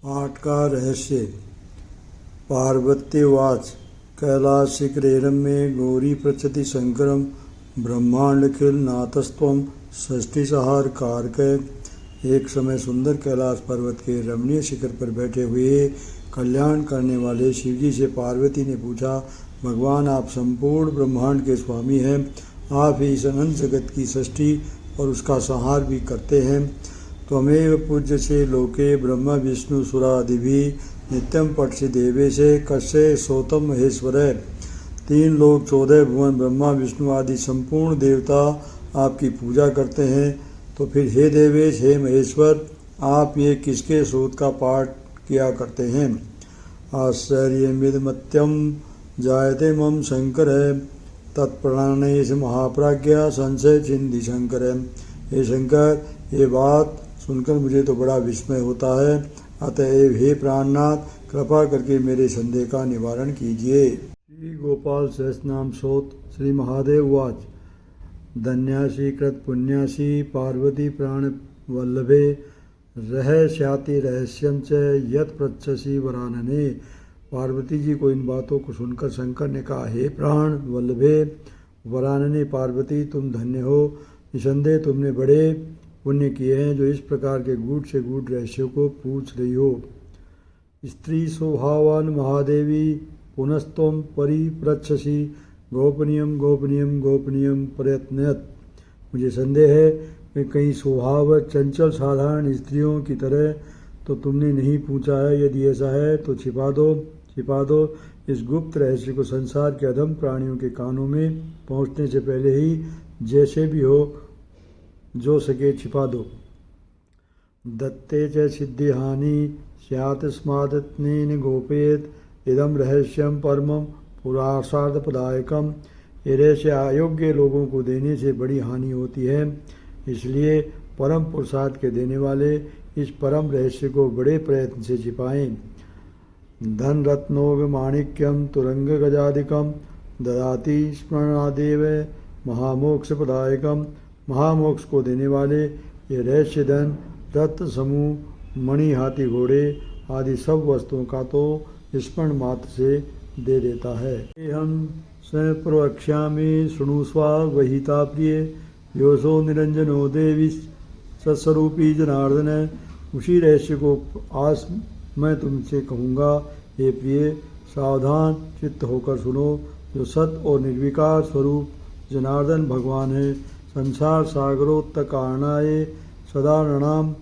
पाठ का रहस्य। पार्वतीवाच कैलासशिखरेरम्ये गौरी पृच्छति शंकरं ब्रह्मांडखिल नाथस्त्वं षष्ठीसहार कारक। एक समय सुंदर कैलाश पर्वत के रमणीय शिखर पर बैठे हुए कल्याण करने वाले शिवजी से पार्वती ने पूछा, भगवान आप संपूर्ण ब्रह्मांड के स्वामी हैं, आप ही इस अनंत जगत की सृष्टि और उसका संहार भी करते हैं। त्वमेव पूज्य से लोके ब्रह्म विष्णु सुरादिभिः नित्यं पठसि देवेशे कस्य सोतम महेश्वर। 3 लोक 14 भुवन ब्रह्मा विष्णु आदि संपूर्ण देवता आपकी पूजा करते हैं, तो फिर हे देवेश हे महेश्वर आप ये किसके सूत का पाठ किया करते हैं। आश्चर्यमिदमत्यं जायते मम शंकर तत्प्राणेश महाप्राज्ञा संशय चिन्धि शंकर। हे शंकर ये बात सुनकर मुझे तो बड़ा विस्मय होता है, अतएव हे प्राणनाथ कृपा करके मेरे संदेह का निवारण कीजिए। श्री गोपाल सहस्रनाम सोत श्री महादेव वाच धन्यासी कृत पुण्यासी पार्वती प्राण वल्लभे रहस्याति रहस्यम च यत पृच्छसि वरानने। पार्वती जी को इन बातों को सुनकर शंकर ने कहा, हे प्राण वल्लभे वरानने पार्वती तुम धन्य हो, निसंदेह तुमने बड़े पुण्य किए हैं जो इस प्रकार के गूढ़ से गूढ़ रहस्यों को पूछ रही हो। स्त्री स्वभावान महादेवी पुनस्तम परिपृच्छसि गोपनीयम गोपनीयम गोपनीयम प्रयत्नयत। मुझे संदेह है कि कहीं स्वभाव चंचल साधारण स्त्रियों की तरह तो तुमने नहीं पूछा है, यदि ऐसा है तो छिपा दो इस गुप्त रहस्य को संसार के अधम प्राणियों के कानों में पहुँचने से पहले ही जैसे भी हो जो सके छिपा दो। दत्ते च सिद्धिहानि स्यात्स्मादत्नेन गोपेत इदम रहस्यम परमं पुरासार्धपदायकम। ये रहस्य अयोग्य लोगों को देने से बड़ी हानि होती है, इसलिए परम पुरुषार्थ के देने वाले इस परम रहस्य को बड़े प्रयत्न से छिपाएं। धन रत्नोग माणिक्यम तुरंग गजादिकम ददाति स्मरणादेव महामोक्ष प्रदायकम। महामोक्ष को देने वाले ये रहस्य धन रत्न समूह मणि हाथी घोड़े आदि सब वस्तुओं का तो स्मरण मात्र से दे देता है। हम स्वयं प्रवक्ष्यामि शृणुष्वा वहिता प्रिय योसो निरंजनो देवी सत्स्वरूपी जनार्दन। उसी रहस्य को आज मैं तुमसे कहूँगा, हे प्रिय सावधान चित्त होकर सुनो। जो सत और निर्विकार स्वरूप जनार्दन भगवान है, संसार सागरोत्तकारणाय सदा नृणां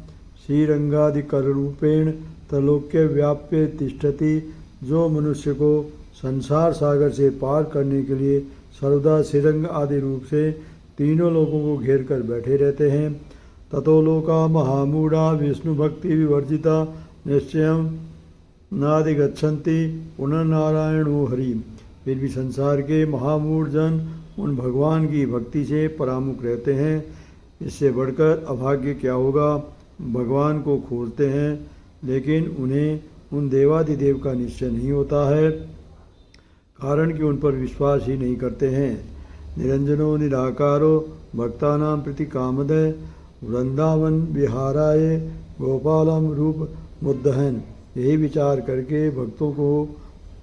श्रीरंगादिकरूपेण त्रैलोक्य व्याप्य तिष्ठति। जो मनुष्य को संसार सागर से पार करने के लिए सर्वदा श्रीरंग आदि रूप से तीनों लोगों को घेर कर बैठे रहते हैं। ततो लोका महामूढ़ा विष्णु भक्ति विवर्जिता निश्चयं नाधिगच्छन्ति पुनर्नारायणो हरि। फिर भी संसार के महामूढ़ जन उन भगवान की भक्ति से परामुख रहते हैं। इससे बढ़कर अभाग्य क्या होगा। भगवान को खोजते हैं लेकिन उन्हें उन देवादिदेव का निश्चय नहीं होता है, कारण कि उन पर विश्वास ही नहीं करते हैं। निरंजनो निराकारो भक्तानां प्रति कामदय वृंदावन विहाराय गोपालम रूप मुद्दहन। यही विचार करके भक्तों को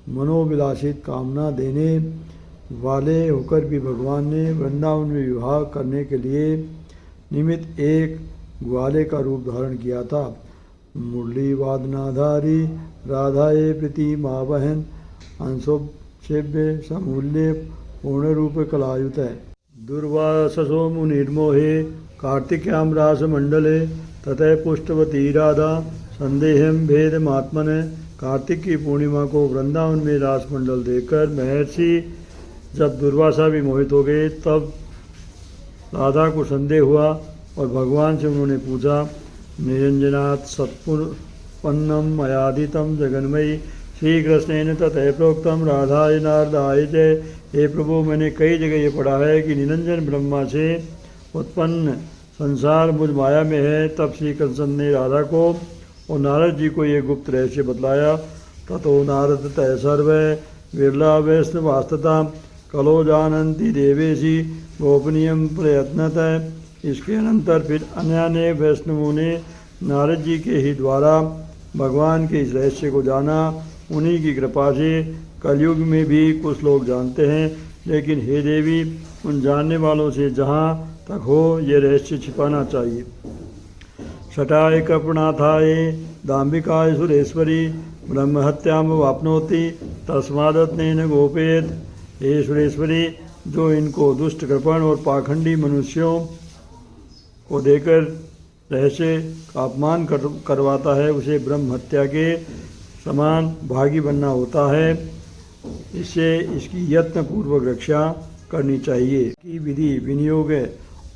मनोविलासित कामना देने वाले होकर भी भगवान ने वृंदावन में विवाह करने के लिए निमित्त एक ग्वाले का रूप धारण किया था। मुरली वादनाधारी राधाए प्रीति मावहन अंशोभ्य समूल्य पूर्ण रूप कलायुत है। दुर्वाससो मुनिर्मोहे कार्तिक्याम रास मंडले ततः पुष्टवती राधा संदेहम भेदमात्मन। कार्तिक की पूर्णिमा को वृंदावन में रास मंडल देखकर महर्षि जब दुर्वासा भी मोहित हो गए, तब राधा को संदेह हुआ और भगवान से उन्होंने पूछा, निरंजनात् सत्पुन्नम मयादितम जगन्मयी श्री कृष्णेन ततः प्रोक्तम राधाय नारदाय जय। हे प्रभु मैंने कई जगह ये पढ़ा है कि निरंजन ब्रह्मा से उत्पन्न संसार मुझ माया में है। तब श्री कृष्ण ने राधा को और नारद जी को ये गुप्त रहस्य बतलाया। ततो नारद तय सर्व विरला वैष्णवास्तता कलो जानन्ति देवेशी गोपनीयम प्रयत्नतः। इसके अनंतर फिर अन्य वैष्णवों ने नारद जी के ही द्वारा भगवान के इस रहस्य को जाना उन्हीं की कृपा से कलयुग में भी कुछ लोग जानते हैं, लेकिन हे देवी, उन जानने वालों से जहाँ तक हो ये रहस्य छिपाना चाहिए। शटाय कपनाथाय दाम्बिकाय सुरेश्वरी ब्रह्महत्याम वाप्नोति तस्मादत्नेन गोपेत। हे सुरेश्वरी, जो इनको दुष्ट कृपण और पाखंडी मनुष्यों को देकर रहस्य का अपमान करवाता है, उसे ब्रह्म हत्या के समान भागी बनना होता है। इससे इसकी यत्न पूर्वक रक्षा करनी चाहिए। की विधि विनियोग है।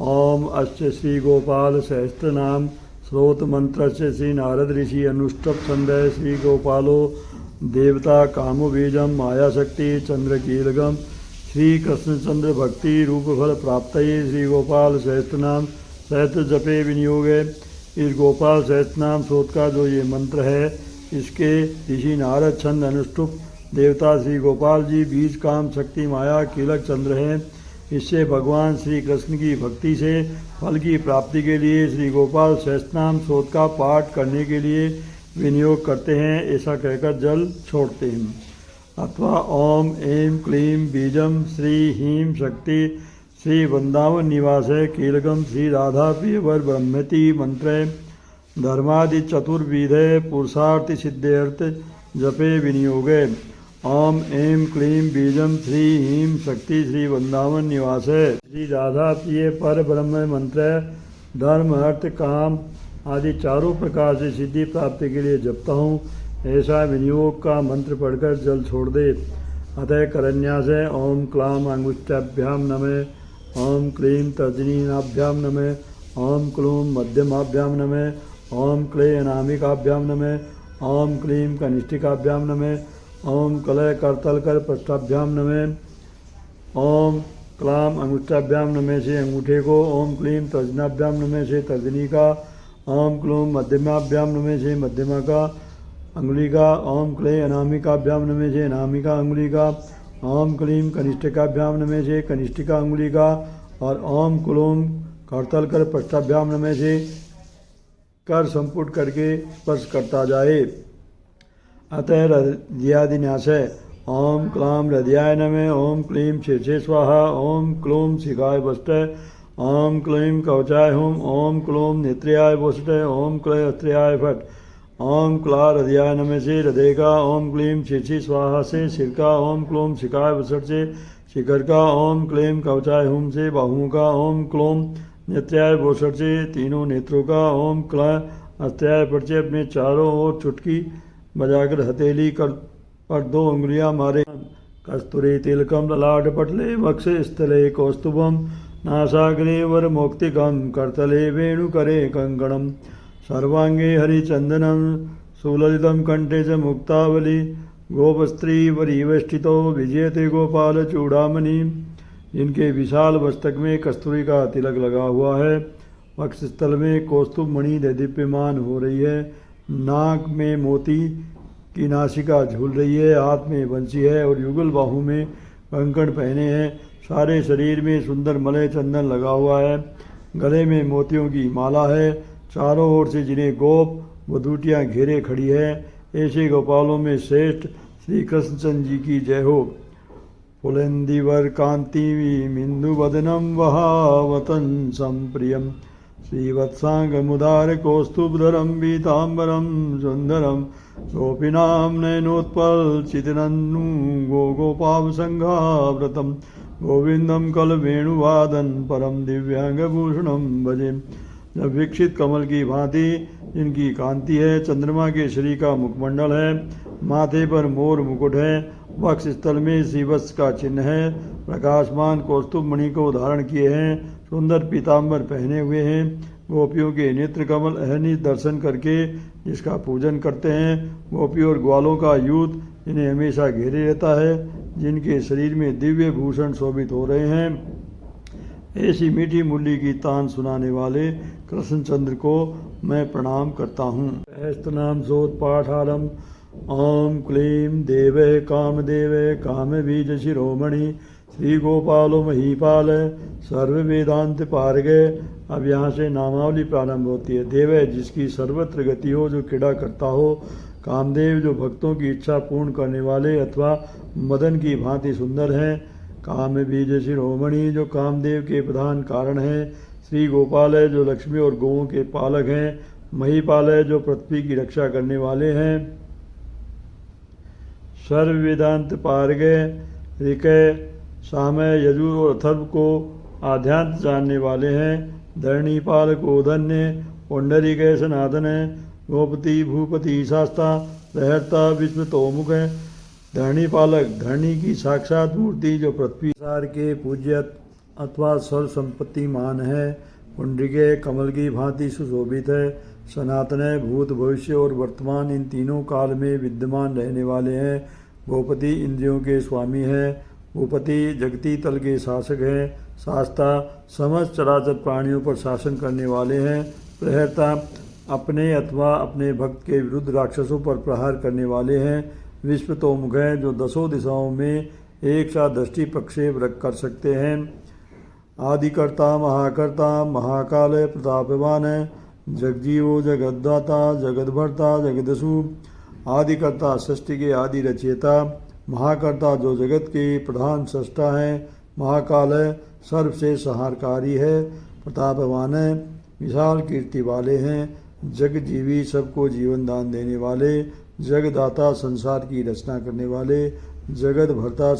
ओम अस्य श्री गोपाल सहस्त्र नाम स्रोत मंत्र से श्री नारद ऋषि अनुष्टप संदय श्री गोपालो देवता कामो बीजम माया शक्ति चंद्र कीलगम श्री कृष्णचंद्र भक्ति रूप फल प्राप्त श्री गोपाल सहस्त्र नाम सहस्त्र जपे विनियोग है। इस गोपाल सहस्त्र नाम स्रोत का जो ये मंत्र है, इसके ऋषि नारद छंद अनुष्टुप देवता श्री गोपाल जी बीज काम शक्ति माया कीलक चंद्र हैं। इससे भगवान श्री कृष्ण की भक्ति से फल की प्राप्ति के लिए श्री गोपाल सहस्त्रनाम स्रोत का पाठ करने के लिए विनियोग करते हैं। ऐसा कहकर जल छोड़ते हैं। अथवा ओम ऐं क्लीं बीजम श्री ह्रीं शक्ति श्री वृंदावन निवास कीलकम श्री राधा प्रियवर ब्रह्मति मंत्र धर्मादि चतुर्विधे पुरुषार्थ सिद्धेर्थ जपे विनियोगे। ओम ऐं क्लीं बीजम श्री ह्रीं शक्ति श्री वृंदावन निवास श्री राधा प्रिय पर ब्रह्म मंत्र धर्म अर्थ काम आदि चारों प्रकार से सिद्धि प्राप्ति के लिए जपता हूँ। ऐसा विनियोग का मंत्र पढ़कर जल छोड़ दे। अतः करन्यास है। ओम क्लाम अंगुष्ठाभ्याम नमः। ओम क्लीं तर्जनीनाभ्याम नमः। ओम क्लूं मध्यमाभ्याम नमः। ओम क्ले अनामिकाभ्याम नमः। ओम क्लीं कनिष्ठिकाभ्याम नमः। ओम कलय करतल कर पृष्ठाभ्याम नमः। ओम क्लाम अंगुष्ठाभ्याम नमः से अंगूठे को। ओम क्लीं तर्जनाभ्याम नमः से तर्जनी का। ओम क्लूं मध्यमाभ्याम नमः से मध्यमा का अंगुली का। ओम क्ले अनामिकाभ्याम नमः से अनामिका अंगुली का। ओम क्लीं कनिष्ठिकाभ्याम नमः से कनिष्ठिका अंगुली का। और ओम क्लूं करतल कर पृष्ठाभ्याम नमः से कर संपुट करके स्पर्श करता जाए। अतः हृदयादिन्यास है। ओम क्लां हृदयाय नमः। ओम क्लीं शीर्षे स्वाहा। ओम क्लूं शिखाय वष्ट। ओम क्लीं कवचाय हुम। ओम क्लूं नेत्र्याय वष्ट। ओम क्लय अस्त्र्याय फट। ओम क्ला हृदयाय नमः से हृदय का। ओम क्लीं शीर्षि स्वाहा से सिर का। ओम क्लूं शिखाय वसट से शिखर का। ओम क्लीं कवचाय हुम से बाहुओं का। ओम क्लूं नेत्र्याय वोषट से तीनों नेत्रों का। ओम क्लय अस्त्र्याय फट से अपने चारों ओर चुटकी बजाकर हथेली कर पर 2 उंगलियां मारे। कस्तूरी तिलकम ललाट पटले वक्ष स्थले कौस्तुभम नासाग्रे वर मौक्तिकम करतले वेणुकरे कंकणम सर्वांगे हरिचंदनम सुललितम कंठे च मुक्तावली गोपस्त्री वरीवेष्टितो विजयते गोपाल चूड़ामणि। इनके विशाल मस्तक में कस्तूरी का तिलक लगा हुआ है। वक्षस्थल में कौस्तुभ मणि दीप्यमान हो रही है। नाक में मोती की नासिका झूल रही है। हाथ में बंसी है और युगल बाहु में कंकण पहने हैं। सारे शरीर में सुंदर मलय चंदन लगा हुआ है। गले में मोतियों की माला है। चारों ओर से जिन्हें गोप वधूटियाँ घेरे खड़ी है। ऐसे गोपालों में श्रेष्ठ श्री कृष्णचंद्र जी की जय हो। पुलेंदिवर कांति मिंदु वदनम वहावतन संप्रियम श्रीवत्सांगमुदार कौस्तुभधरम पीतांबरम सुंदरम गोपीनाम नयनोत्पल चितनन्नु गोपाव संघाव्रतम गोविंदम कल वेणुवादन परम दिव्यांगभूषणम भजे। जब विकसित कमल की भांति इनकी कांति है। चंद्रमा के श्री का मुखमंडल है। माथे पर मोर मुकुट है। वक्ष स्थल में श्रीवत्स का चिन्ह है। प्रकाशमान कौस्तुभ मणि को धारण किए हैं। सुंदर पीताम्बर पहने हुए हैं। गोपियों के नेत्र कमल अहनित दर्शन करके जिसका पूजन करते हैं। गोपी और ग्वालों का यूथ इन्हें हमेशा घेरे रहता है। जिनके शरीर में दिव्य भूषण शोभित हो रहे हैं। ऐसी मीठी मुरली की तान सुनाने वाले कृष्णचंद्र को मैं प्रणाम करता हूँ। सहस्त्रनाम स्रोत पाठारंभ। ओम क्लीं देवे कामदेवे काम बीज शिरोमणि श्री गोपालो महीपाल सर्व वेदांत पारगे अब यहाँ से नामावली प्रारंभ होती है। देव है जिसकी सर्वत्र गति हो, जो क्रीड़ा करता हो। कामदेव जो भक्तों की इच्छा पूर्ण करने वाले अथवा मदन की भांति सुंदर हैं। काम बीज शिरोमणि जो कामदेव के प्रधान कारण हैं। श्री गोपाल है जो लक्ष्मी और गौओं के पालक हैं। महीपाल है जो पृथ्वी की रक्षा करने वाले हैं। सर्व वेदांत पारगय ऋकय सामय यजुर और अथर्व को आध्यात्म जानने वाले हैं। धरणीपाल को धन्य पुंडरीक सनातन है। गोपति भूपति शास्ता रहता विश्व तोमुख है। धरणी पालक धरणी की साक्षात मूर्ति जो पृथ्वी संसार के पूज्य अथवा सर्व संपत्तिमान है। पुंडरीक कमल की भांति सुशोभित है। सनातन है भूत भविष्य और वर्तमान इन तीनों काल में विद्यमान रहने वाले हैं। गोपति इंद्रियों के स्वामी हैं। भूपति जगती तल के शासक हैं। शास्ता समस्त चराचर प्राणियों पर शासन करने वाले हैं। प्रहर्ता अपने अथवा अपने भक्त के विरुद्ध राक्षसों पर प्रहार करने वाले हैं। विश्व तोमुख है जो दसों दिशाओं में एक साथ दृष्टि प्रक्षेप कर सकते हैं। आदिकर्ता महाकर्ता महाकाल प्रतापवान है। जगजीवो जगद्दाता जगद्भर्ता जगदसु। आदिकर्ता सृष्टि के आदि रचयिता। महाकर्ता जो जगत के प्रधान सृष्टा है। महाकाल है सर्व से संहारकारी है। प्रतापवान है विशाल कीर्ति वाले हैं। जगजीवी सबको जीवन दान देने वाले। जगदाता संसार की रचना करने वाले। जगत भरता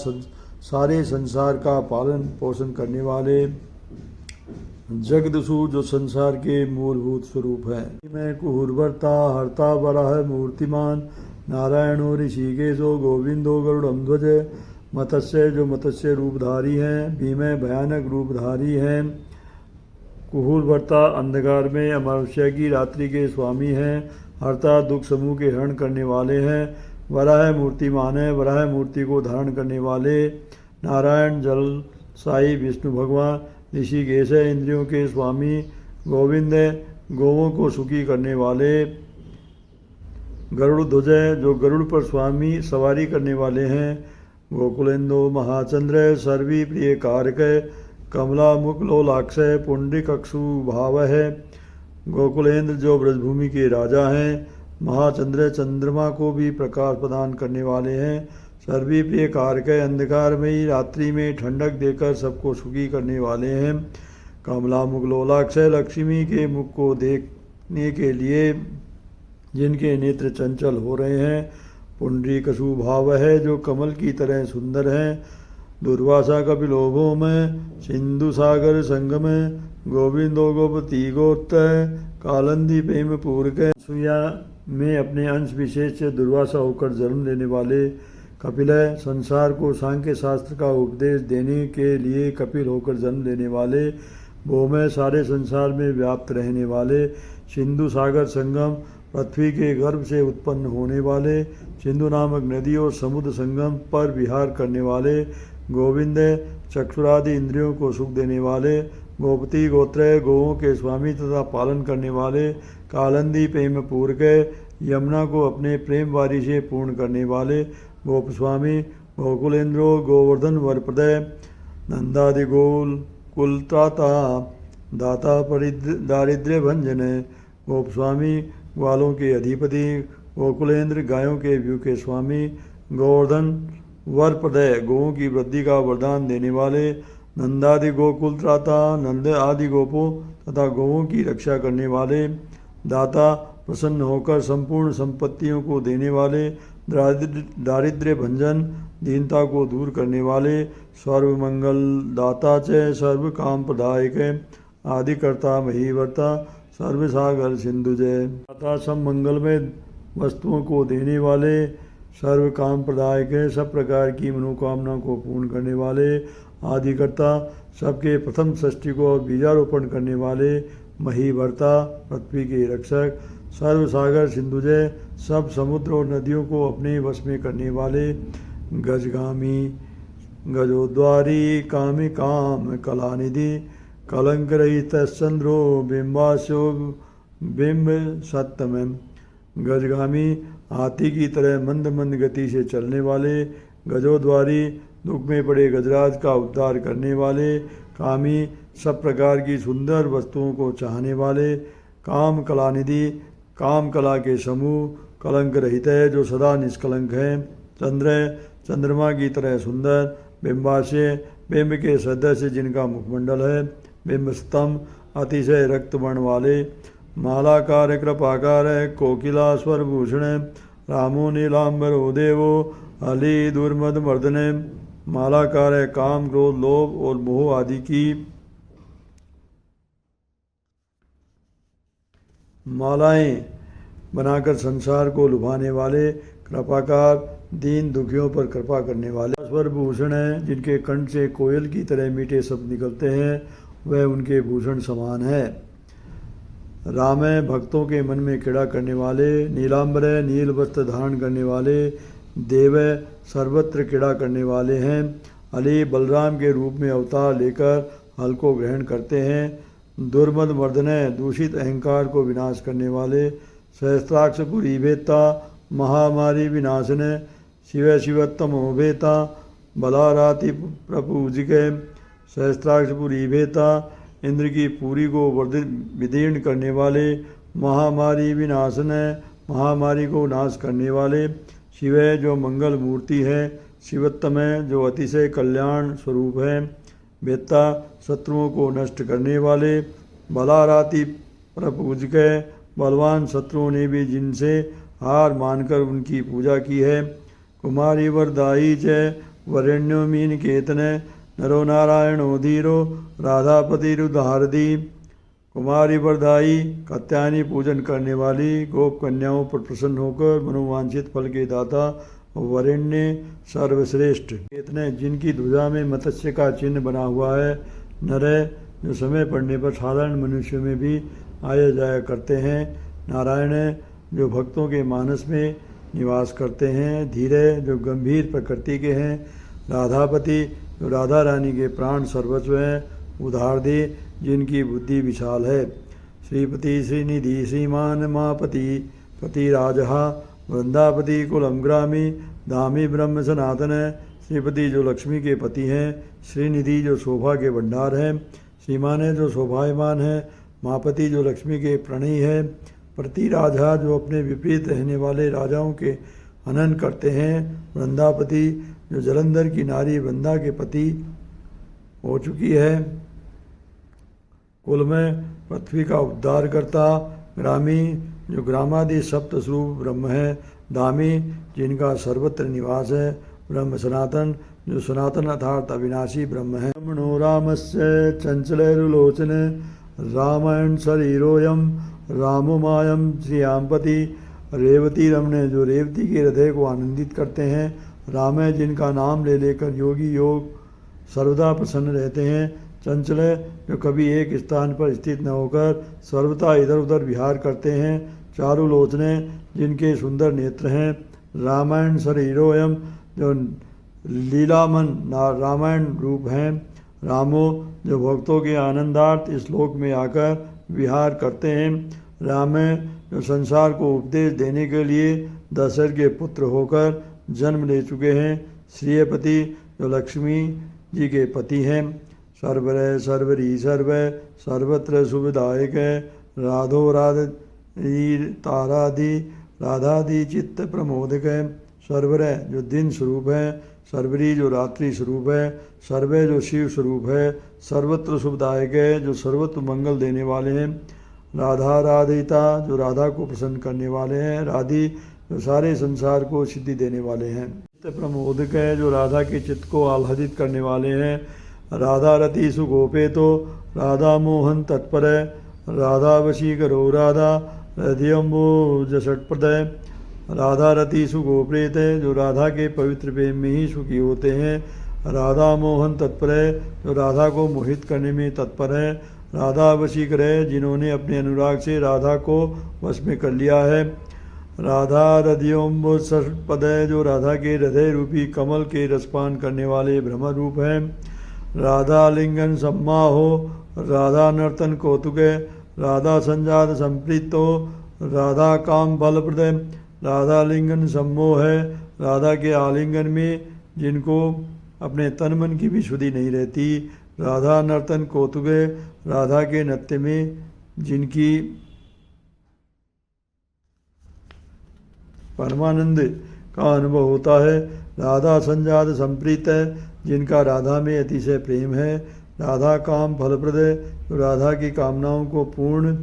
सारे संसार का पालन पोषण करने वाले। जगदसु जो संसार के मूलभूत स्वरूप है। मैं कुहुर्भर्ता हर्ता वराह मूर्तिमान। नारायणो ऋषिकेशो गोविंदो गरुड़म ध्वज। मत्स्य जो मत्स्य रूपधारी हैं। भीमय भयानक रूपधारी हैं। कुहुर्भर्ता अंधकार में अमावस्या की रात्रि के स्वामी हैं। हर्ता दुख समूह के हरण करने वाले हैं। वराह मूर्तिमान है वराह मूर्ति को धारण करने वाले। नारायण जल साई विष्णु भगवान। ऋषिकेश है इंद्रियों के स्वामी। गोविंद है गौओं को सुखी करने वाले। गरुड़ ध्वज है जो गरुड़ पर स्वामी सवारी करने वाले हैं। गोकुलेंदो महाचंद्र सर्वी प्रिय कारक है। कमला मुख लोलाक्ष है पुंडरिक अक्षु भाव है। गोकुलेंद्र जो ब्रजभूमि के राजा हैं। महाचंद्र चंद्रमा को भी प्रकाश प्रदान करने वाले हैं। सर्वी प्रिय कारक है अंधकारमयी रात्रि में ठंडक देकर सबको सुखी करने वाले हैं। कमला मुख लोलाक्ष है लक्ष्मी के मुख को देखने के लिए जिनके नेत्र चंचल हो रहे हैं। पुंडरीक अशु भाव है जो कमल की तरह सुंदर हैं। दुर्वासा कपिलोभो में सिंधु सागर संगम गोविंदो गोपति गोत्र। कालंदी प्रेम पूर्क सुया में अपने अंश विशेष से दुर्वासा होकर जन्म लेने वाले। कपिल है संसार को सांख्य शास्त्र का उपदेश देने के लिए कपिल होकर जन्म लेने वाले। भौमय सारे संसार में व्याप्त रहने वाले। सिंधु सागर संगम पृथ्वी के गर्भ से उत्पन्न होने वाले। सिंधु नामक नदी और समुद्र संगम पर विहार करने वाले। गोविंद चक्षुरादि इंद्रियों को सुख देने वाले। गोपति गोत्र गौओं के स्वामी तथा पालन करने वाले। कालंदी प्रेम पूर्क यमुना को अपने प्रेम वारी से पूर्ण करने वाले। गोपस्वामी गोकुलेंद्रो गोवर्धन वरप्रदय। नंदादि गोल कुलत्राता दाता दारिद्र्य भंजन। गोपस्वामी ग्वालों के अधिपति। गोकुलेंद्र गायों के व्यू के स्वामी। गोवर्धन वर प्रदय गौओं की वृद्धि का वरदान देने वाले। नंदादि गोकुल त्राता नंद आदि गोपों तथा गौओं की रक्षा करने वाले। दाता प्रसन्न होकर संपूर्ण संपत्तियों को देने वाले। दारिद्र्य भंजन दीनता को दूर करने वाले। सर्वमंगल दाता च सर्व काम प्रदायक आदिकर्ता महीवर्ता सर्वसागर सिंधु जय। दाता सब मंगलमय वस्तुओं को देने वाले। सर्व काम प्रदायक है सब प्रकार की मनोकामना को पूर्ण करने वाले। आदिकर्ता सबके प्रथम सृष्टि को बीजारोपण करने वाले। महीभर्ता पृथ्वी के रक्षक। सर्वसागर सिंधुजय सब समुद्र और नदियों को अपने वश में करने वाले। गजगामी गजोद्वारी कामी काम कलानिधि। कलंक रहित चंद्रो बिंबास्यो बिंब सत्यम। गजगामी हाथी की तरह मंद मंद गति से चलने वाले। गजोद्वारी दुख में पड़े गजराज का उद्धार करने वाले। कामी सब प्रकार की सुंदर वस्तुओं को चाहने वाले, काम कलानिधि, काम कला के समूह, कलंक रहित है, जो सदा निष्कलंक है। चंद्र चंद्रमा की तरह सुंदर, बिंबाशय बिंब के सदस्य जिनका मुखमंडल है, बिंब स्तंभ अतिशय रक्त वर्ण वाले, मालाकार कृपाकार कोकिला स्वर भूषण, रामो नीलांबरो देवो अली दुर्मद मर्दन। मालाकार है काम क्रोध लोभ और मोह आदि की मालाएं बनाकर संसार को लुभाने वाले, कृपाकार दीन दुखियों पर कृपा करने वाले, स्वर भूषण हैं जिनके कंठ से कोयल की तरह मीठे शब्द निकलते हैं, वह उनके भूषण समान है। राम है भक्तों के मन में क्रीड़ा करने वाले, नीलांबर है नील वस्त्र धारण करने वाले, देव है सर्वत्र क्रीड़ा करने वाले हैं। अली बलराम के रूप में अवतार लेकर हल को ग्रहण करते हैं। दुर्मद मर्दन है दूषित अहंकार को विनाश करने वाले, सहस्त्राक्ष पुरी भेता महामारी विनाशन, शिव शिवत्तमो भेता बलाराति प्रपूजिक, सहस्त्राक्षपुरी भेता इंद्र की पूरी को विदीर्ण करने वाले, महामारी विनाशन है महामारी को नाश करने वाले, शिव है जो मंगल मूर्ति है, शिवोत्तम है जो अतिशय कल्याण स्वरूप है, वेत्ता शत्रुओं को नष्ट करने वाले, बलाराति प्रपूजक है बलवान शत्रुओं ने भी जिनसे हार मानकर उनकी पूजा की है। कुमारी वरदाई च वरेण्यो मीन केतन, नरो नारायणो धीरो राधापति रुदारदी। कुमारी वरदाई कात्यायनी पूजन करने वाली, गोप कन्याओं पर प्रसन्न होकर मनोवांछित फल के दाता, वरेण्य सर्वश्रेष्ठ, केतन जिनकी ध्वजा में मत्स्य का चिन्ह बना हुआ है, नर जो समय पड़ने पर साधारण मनुष्यों में भी आया जाया करते हैं, नारायण जो भक्तों के मानस में निवास करते हैं, धीरे जो गंभीर प्रकृति के हैं, राधापति जो राधा रानी के प्राण सर्वस्व हैं, उदारदे जिनकी बुद्धि विशाल है, श्रीपति श्रीनिधि श्रीमान मापति पति राजहा वृंदापति कुलम ग्रामी धामी ब्रह्म सनातन। श्रीपति जो लक्ष्मी के पति हैं, श्रीनिधि जो शोभा के भंडार हैं, श्रीमान है जो शोभायमान है, मापति जो लक्ष्मी के प्रणयी है, प्रति राजा जो अपने विपरीत रहने वाले राजाओं के हनन करते हैं, वृंदापति जो जलंधर की नारी वृंदा के पति हो चुकी है, कुल में पृथ्वी का उद्धार करता, ग्रामी जो ग्रामादि सप्त स्वरूप ब्रह्म है, धामी जिनका सर्वत्र निवास है, ब्रह्म सनातन जो सनातन अर्थात अविनाशी ब्रह्म है। रमणो रामस्य चंचलैरुलोचन रामायण शरीरोयम रामोमायम श्रियामपति। रेवती रमण जो रेवती के हृदय को आनंदित करते हैं, राम है जिनका नाम ले लेकर योगी योग सर्वदा प्रसन्न रहते हैं, चंचल जो कभी एक स्थान पर स्थित न होकर सर्वथा इधर उधर विहार करते हैं, चारु लोचने जिनके सुंदर नेत्र हैं, रामायण शरीरोयम जो लीलामन रामायण रूप हैं, रामो जो भक्तों के आनंदार्थ इस श्लोक में आकर विहार करते हैं, राम जो संसार को उपदेश देने के लिए दशरथ के पुत्र होकर जन्म ले चुके हैं, श्रीपति जो लक्ष्मी जी के पति हैं, सर्वर सर्वरी सर्व सर्वत्र शुभदायक है, राधो राधी तारादि राधादि चित्त प्रमोदक है, सर्वर जो दिन स्वरूप है, सर्वरी जो रात्रि स्वरूप है, सर्वे जो शिव स्वरूप है, सर्वत्र शुभदायक है जो सर्वत्र मंगल देने वाले हैं, राधा राधिता जो राधा को प्रसन्न करने वाले हैं, राधी जो सारे संसार को सिद्धि देने वाले हैं, चित्त प्रमोदक है जो राधा के चित्त को आह्लादित करने वाले हैं, राधा रति सुगोपेतो राधा मोहन तत्पर है, राधा वशीकरो राधा हृदयम्बो जसटप्रद है, राधा रति सुगोप्रेत है जो राधा के पवित्र प्रेम में ही सुखी होते हैं, राधा मोहन तत्पर है जो राधा को मोहित करने में तत्पर है, राधा वशीकर है जिन्होंने अपने अनुराग से राधा को वश में कर लिया है, राधा हृदयोम्बो सटपद है जो राधा के हृदय रूपी कमल के रसपान करने वाले ब्रह्म रूप हैं, राधा लिंगन सम्माहो राधा नर्तन कौतुक है, राधा संजात संप्रीतो राधा काम फलप्रद, राधा लिंगन सम्मोह है राधा के आलिंगन में जिनको अपने तन मन की भी शुद्धि नहीं रहती, राधा नर्तन कौतुके, राधा के नृत्य में जिनकी परमानंद का अनुभव होता है। राधा संजात संप्रीत है, जिनका राधा में अतिशय प्रेम है। राधा काम फलप्रद है, जो राधा की कामनाओं को पूर्ण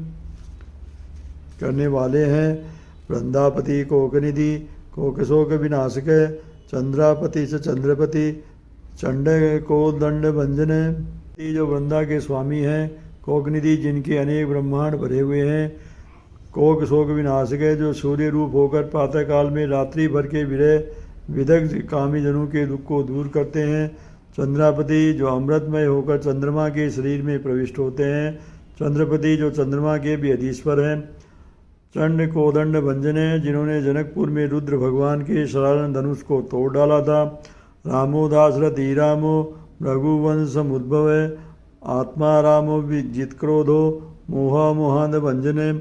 करने वाले हैं। वृंदापति कोकनिधि, कोकशोक विनाशक है। चंद्रापति से चंद्रपति, चंड को दंड भंजन है। जो वृंदा के स्वामी हैं। कोकनिधि, जिनके अनेक ब्रह्मांड भरे हुए हैं। कोक शोक विनाशक है, जो सूर्य रूप होकर प्रातः काल में रात्रि भर के विरह विदग्ध कामी जनों के दुख को दूर करते हैं। चंद्रापति, जो अमृतमय होकर चंद्रमा के शरीर में प्रविष्ट होते हैं। चंद्रपति, जो चंद्रमा के भी अधीश्वर हैं। चंड कोदंड भंजन है, जिन्होंने जनकपुर में रुद्र भगवान के शरारण धनुष को तोड़ डाला था। रामो दाशरथ ही रामो, रघुवंश समुद्भव है। आत्मा रामो विजित क्रोधो, मोहा मोहांध भंजन है।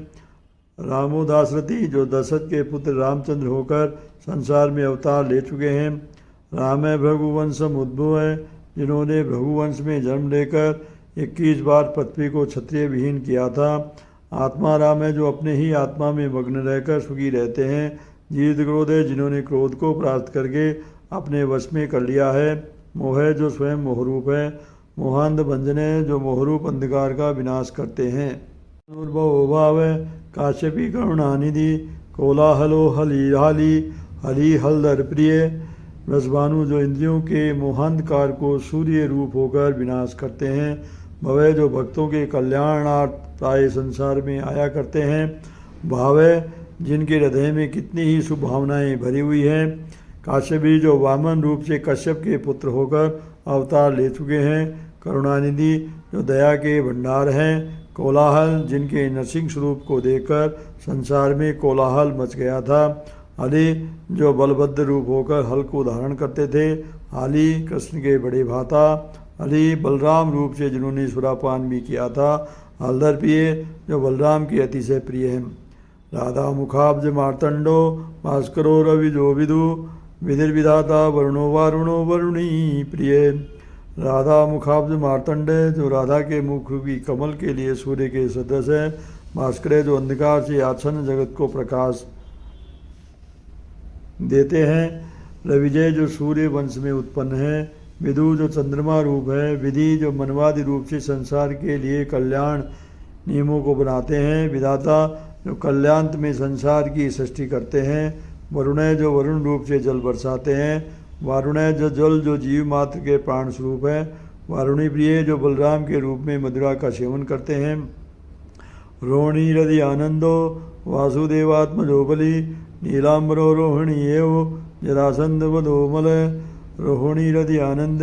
रामो दाशरथी, जो दशरथ के पुत्र रामचंद्र होकर संसार में अवतार ले चुके हैं। राम है भृगुवंश समुद्भव है, जिन्होंने भृगुवंश में जन्म लेकर 21 बार पृथ्वी को क्षत्रिय विहीन किया था। आत्मा राम है, जो अपने ही आत्मा में मग्न रहकर सुखी रहते हैं। जीत क्रोध है, जिन्होंने क्रोध को प्राप्त करके अपने वश में कर लिया है। मोह है, जो स्वयं मोहरूप है। मोहांध भंजन है, जो मोहरूप अंधकार का विनाश करते हैं। अनुर्भव भाव है, काश्यपी करुणानिधि। कोलाहलो हली हली हलधर प्रिय। रसभानु, जो इंद्रियों के मोहांधकार को सूर्य रूप होकर विनाश करते हैं। भवय, जो भक्तों के कल्याणार्थ प्राय संसार में आया करते हैं। भावय, जिनके हृदय में कितनी ही शुभ भावनाएं भरी हुई हैं। काश्यपी, जो वामन रूप से कश्यप के पुत्र होकर अवतार ले चुके हैं। करुणानिधि, जो दया के भंडार हैं। कोलाहल, जिनके नरसिंह स्वरूप को देखकर संसार में कोलाहल मच गया था। हलि, जो बलभद्र रूप होकर हल को धारण करते थे। हाली, कृष्ण के बड़े भाता। हलि, बलराम रूप से जिन्होंने सुरापान भी किया था। हलधर प्रिय, जो बलराम के अतिशय प्रिय हैं। राधा मुखाब्ज मार्तंडो, भास्करो रवि जो विदु। विधिर्विधाता वरुणो वारुणो वरुणी प्रिय। राधा मुखाब्ज मार्तंड, जो राधा के मुख की कमल के लिए सूर्य के सदृश है। भास्कर, जो अंधकार से आच्छन्न जगत को प्रकाश देते हैं। रविजय, जो सूर्य वंश में उत्पन्न है। विदु, जो चंद्रमा रूप है। विधि, जो मनवादि रूप से संसार के लिए कल्याण नियमों को बनाते हैं। विधाता, जो कल्यांत में संसार की सृष्टि करते हैं। वरुण, जो वरुण रूप से जल बरसाते हैं। वारुण, जो जल जो जीव मात्र के प्राण स्वरूप है। वारुणी प्रिय, जो बलराम के रूप में मदिरा का सेवन करते हैं। रोहिणी हृदय आनंदो, वासुदेवात्मजो बलि। नीलांबरो रोहिणी एव, जरासंध वधोमल। रोहिणी हृदय आनंद,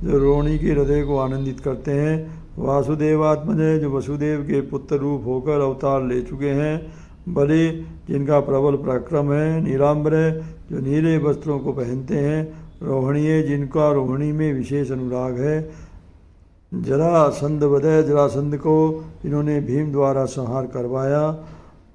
जो रोहिणी के हृदय को आनंदित करते हैं। वासुदेवात्मज, जो वसुदेव के पुत्र रूप होकर अवतार ले चुके हैं। बलि, जिनका प्रबल पराक्रम है। नीलांबर, जो नीले वस्त्रों को पहनते हैं। रोहिणी, जिनका रोहिणी में विशेष अनुराग है। जरासंध वध, जरासंध को जिन्होंने भीम द्वारा संहार करवाया।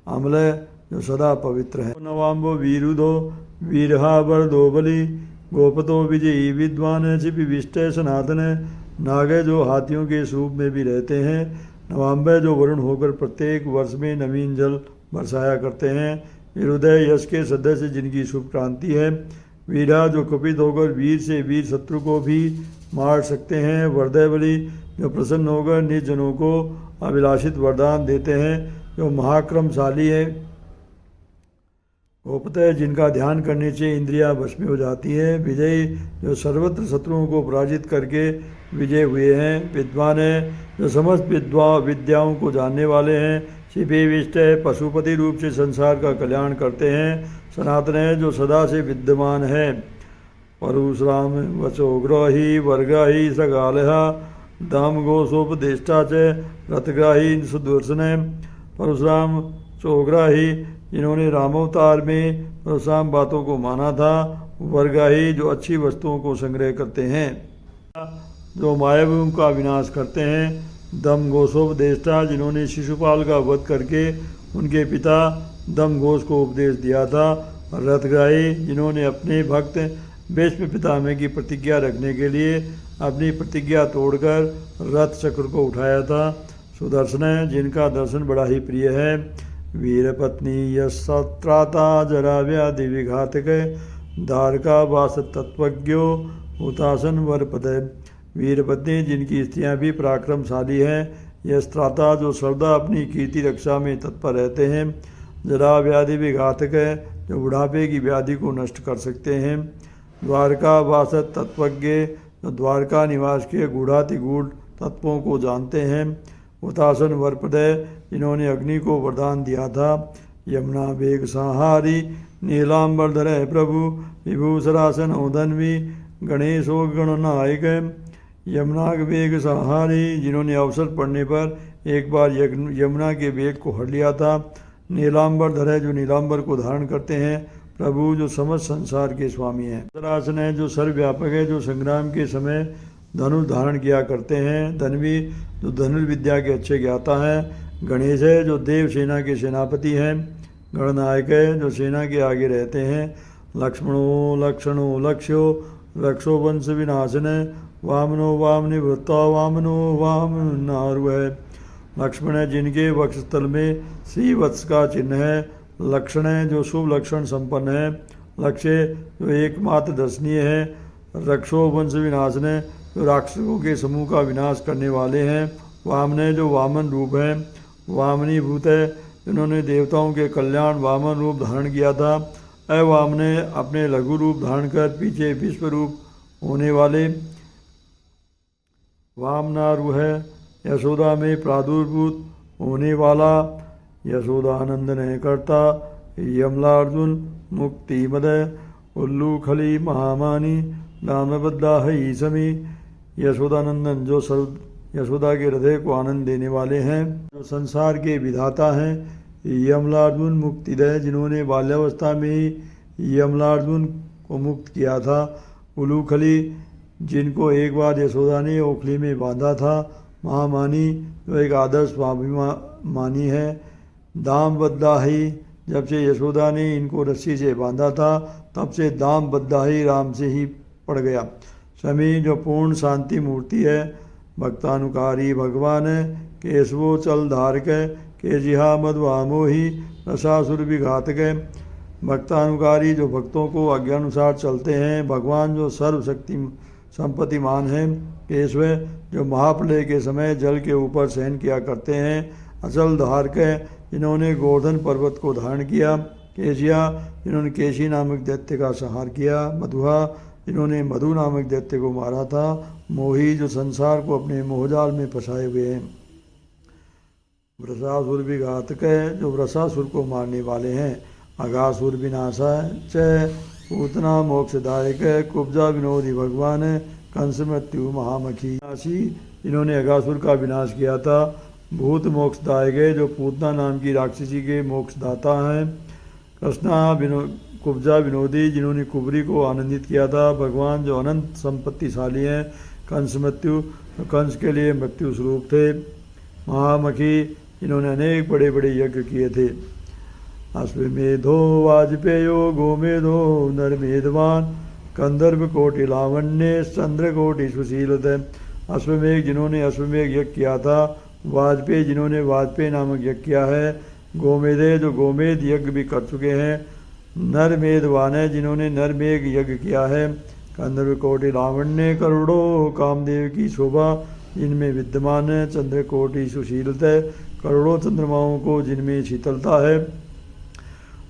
अमल, जो सदा पवित्र है। नवाम्बो वीरुदो, वीरहा वरदो बलि। गोपतो विजयी विद्वान, छिपिविष्ट सनातन। नाग, जो हाथियों के स्वरूप में भी रहते हैं। नवाम्ब, जो वरुण होकर प्रत्येक वर्ष में नवीन जल बरसाया करते हैं। विरुदय, यश के सदस्य, जिनकी शुभ क्रांति है। वीरा, जो कुपित होकर वीर से वीर शत्रु को भी मार सकते हैं। वरदय बलि, जो प्रसन्न होकर निर्जनों को अभिलाषित वरदान देते हैं, जो महाक्रमशाली है। गोपतय, जिनका ध्यान करने से इंद्रियां वश में हो जाती है। विजयी, जो सर्वत्र शत्रुओं को पराजित करके विजय हुए हैं। विद्वान है, जो समस्त विद्याओं को जानने वाले हैं। शिपेविष्ट है, पशुपति रूप से संसार का कल्याण करते हैं। सनातन है, जो सदा से विद्यमान है। परशुराम वचोग्राही वर्गाही सगालहा। दाम घोषोपदेष्टा च रथग्राही सुदर्शन। परशुराम चोग्राही, जिन्होंने रामावतार में परशुराम बातों को माना था। वर्गाही, जो अच्छी वस्तुओं को संग्रह करते हैं, जो मायावियों का विनाश करते हैं। दम घोषोपदेष्टा, जिन्होंने शिशुपाल का वध करके उनके पिता दम घोष को उपदेश दिया था। रथग्राही, जिन्होंने अपने भक्त भीष्म पितामह की प्रतिज्ञा रखने के लिए अपनी प्रतिज्ञा तोड़कर रथ चक्र को उठाया था। सुदर्शन जिनका दर्शन बड़ा ही प्रिय है। वीर पत्नी यत्राता जरा व्याधि विघातक द्वारका वास तत्वज्ञो हुतासन वरपद। वीर पत्नी जिनकी स्त्रियां भी पराक्रमशाली हैं। यत्राता जो सर्वदा अपनी कीर्ति रक्षा में तत्पर रहते हैं। जरा व्याधि विघातक जो बुढ़ापे की व्याधि को नष्ट कर सकते हैं। द्वारका वास तत्वज्ञ जो द्वारका निवास के गूढ़ातिगूढ़ तत्वों को जानते हैं। हुतासन वरपद जिन्होंने अग्नि को वरदान दिया था। यमुना वेग संहारी नीलांबरधर प्रभु विभूषरासन औधन्वी गणेशो गणनायक। यमुना के वेग संहारी जिन्होंने अवसर पड़ने पर एक बार यमुना के वेग को हर लिया था। नीलांबरधर है जो नीलांबर को धारण करते हैं। प्रभु जो समस्त संसार के स्वामी हैं। सरासन है जो सर्वव्यापक है, जो संग्राम के समय धनुष धारण किया करते हैं। धनवी जो धनुर्विद्या के अच्छे ज्ञाता हैं। गणेश है जो देव सेना के सेनापति हैं। गणनायक है जो सेना के आगे रहते हैं। लक्ष्मणो लक्षणो लक्ष्यो रक्षो वंश विनाशन है। वामनो वामनिवृत्ता वामनो वामनारु है। लक्ष्मण है जिनके वक्षस्थल में श्री वत्स का चिन्ह है। लक्षण है जो शुभ लक्षण संपन्न है। लक्ष्य जो एकमात्र दर्शनीय है। रक्षो वंश विनाशन है जो राक्षसों के समूह का विनाश करने वाले हैं। वामन है जो वामन रूप है। वामनी भूत है जिन्होंने देवताओं के कल्याण वामन रूप धारण किया था। अवामन ने अपने लघु रूप धारण कर पीछे विश्व रूप होने वाले। वामनारु है यशोदा में प्रादुर्भूत होने वाला। यशोदानंदन है करता। यमलार्जुन मुक्ति मद उल्लू खली महामानी नामबद्धा है समी। यशोदानंदन जो सर्व यशोदा के हृदय को आनंद देने वाले हैं, जो संसार के विधाता हैं। यमलार्जुन मुक्तिदय जिन्होंने बाल्यावस्था में ही यमलार्जुन को मुक्त किया था। उलूखली जिनको एक बार यशोदा ने ओखली में बांधा था। महामानी जो एक आदर्श स्वाभिमानी है। दाम बद्दाही जब से यशोदा ने इनको रस्सी से बांधा था तब से दाम बद्दाही राम से ही पड़ गया। समी जो पूर्ण शांति मूर्ति है। भक्तानुकारी भगवान है। केशवो चल धारक के जिहा मधुआमोही रसासुर विघातक। भक्तानुकारी जो भक्तों को आज्ञानुसार चलते हैं। भगवान जो सर्वशक्ति संपत्तिमान है। केशव जो महाप्रलय के समय जल के ऊपर शयन किया करते हैं। अचल धारक जिन्होंने गोवर्धन पर्वत को धारण किया। केशिया जिन्होंने केशी नामक दैत्य का संहार किया। मधुहा जिन्होंने मधु नामक दैत्य को मारा था। मोही जो संसार को अपने मोहजाल में फंसाए हुए हैं। वृषासुर विघातक जो वृषासुर को मारने वाले हैं। अगासुर विनाशा च पूतना मोक्षदायक कुब्जा विनोदी भगवान कंस मृत्यु महामखी। जिन्होंने अगासुर का विनाश किया था। भूत मोक्षदायक है जो पूतना नाम की राक्षसी के मोक्षदाता हैं। कृष्णा कुब्जा विनोदी जिन्होंने कुबरी को आनंदित किया था। भगवान जो अनंत संपत्तिशाली हैं। कंस मृत्यु कंस के लिए मृत्यु स्वरूप थे। महामखी जिन्होंने अनेक बड़े बड़े यज्ञ किए थे। अश्वमेधो वाजपेयो गोमेधो नरमेधवान कंदर्भ कोटि लावण्य चंद्र कोटि सुशीलत। अश्वमेघ जिन्होंने अश्वमेघ यज्ञ किया था। वाजपेयी जिन्होंने वाजपेयी नामक यज्ञ किया है। गोमेधे जो गोमेध यज्ञ भी कर चुके हैं। नरमेधवान है जिन्होंने नरमेघ यज्ञ किया है। कंदर्भ कोटि लावण्य करोड़ों कामदेव की शोभा जिनमें विद्यमान है। चंद्र कोटि सुशीलत है करोड़ों चंद्रमाओं को जिनमें शीतलता है।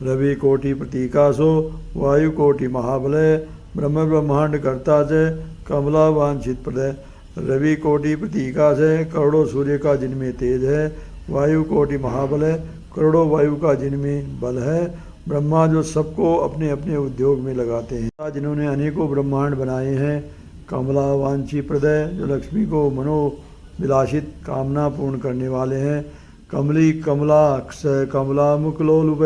रवि कोटि प्रतीकासो वायु कोटि महाबल ब्रह्म ब्रह्मांड कर्ता से कमला वांछित प्रदय। रवि कोटि प्रतीकाश है करोड़ों सूर्य का जिनमें तेज है। वायु कोटि महाबल है करोड़ों वायु का जिनमें बल है। ब्रह्मा जो सबको अपने अपने उद्योग में लगाते हैं। जिन्होंने अनेकों ब्रह्मांड बनाए हैं। कमला वांछी प्रदय जो लक्ष्मी को मनोविलासित कामना पूर्ण करने वाले हैं। कमली कमला अक्षय कमला मुकलोलुप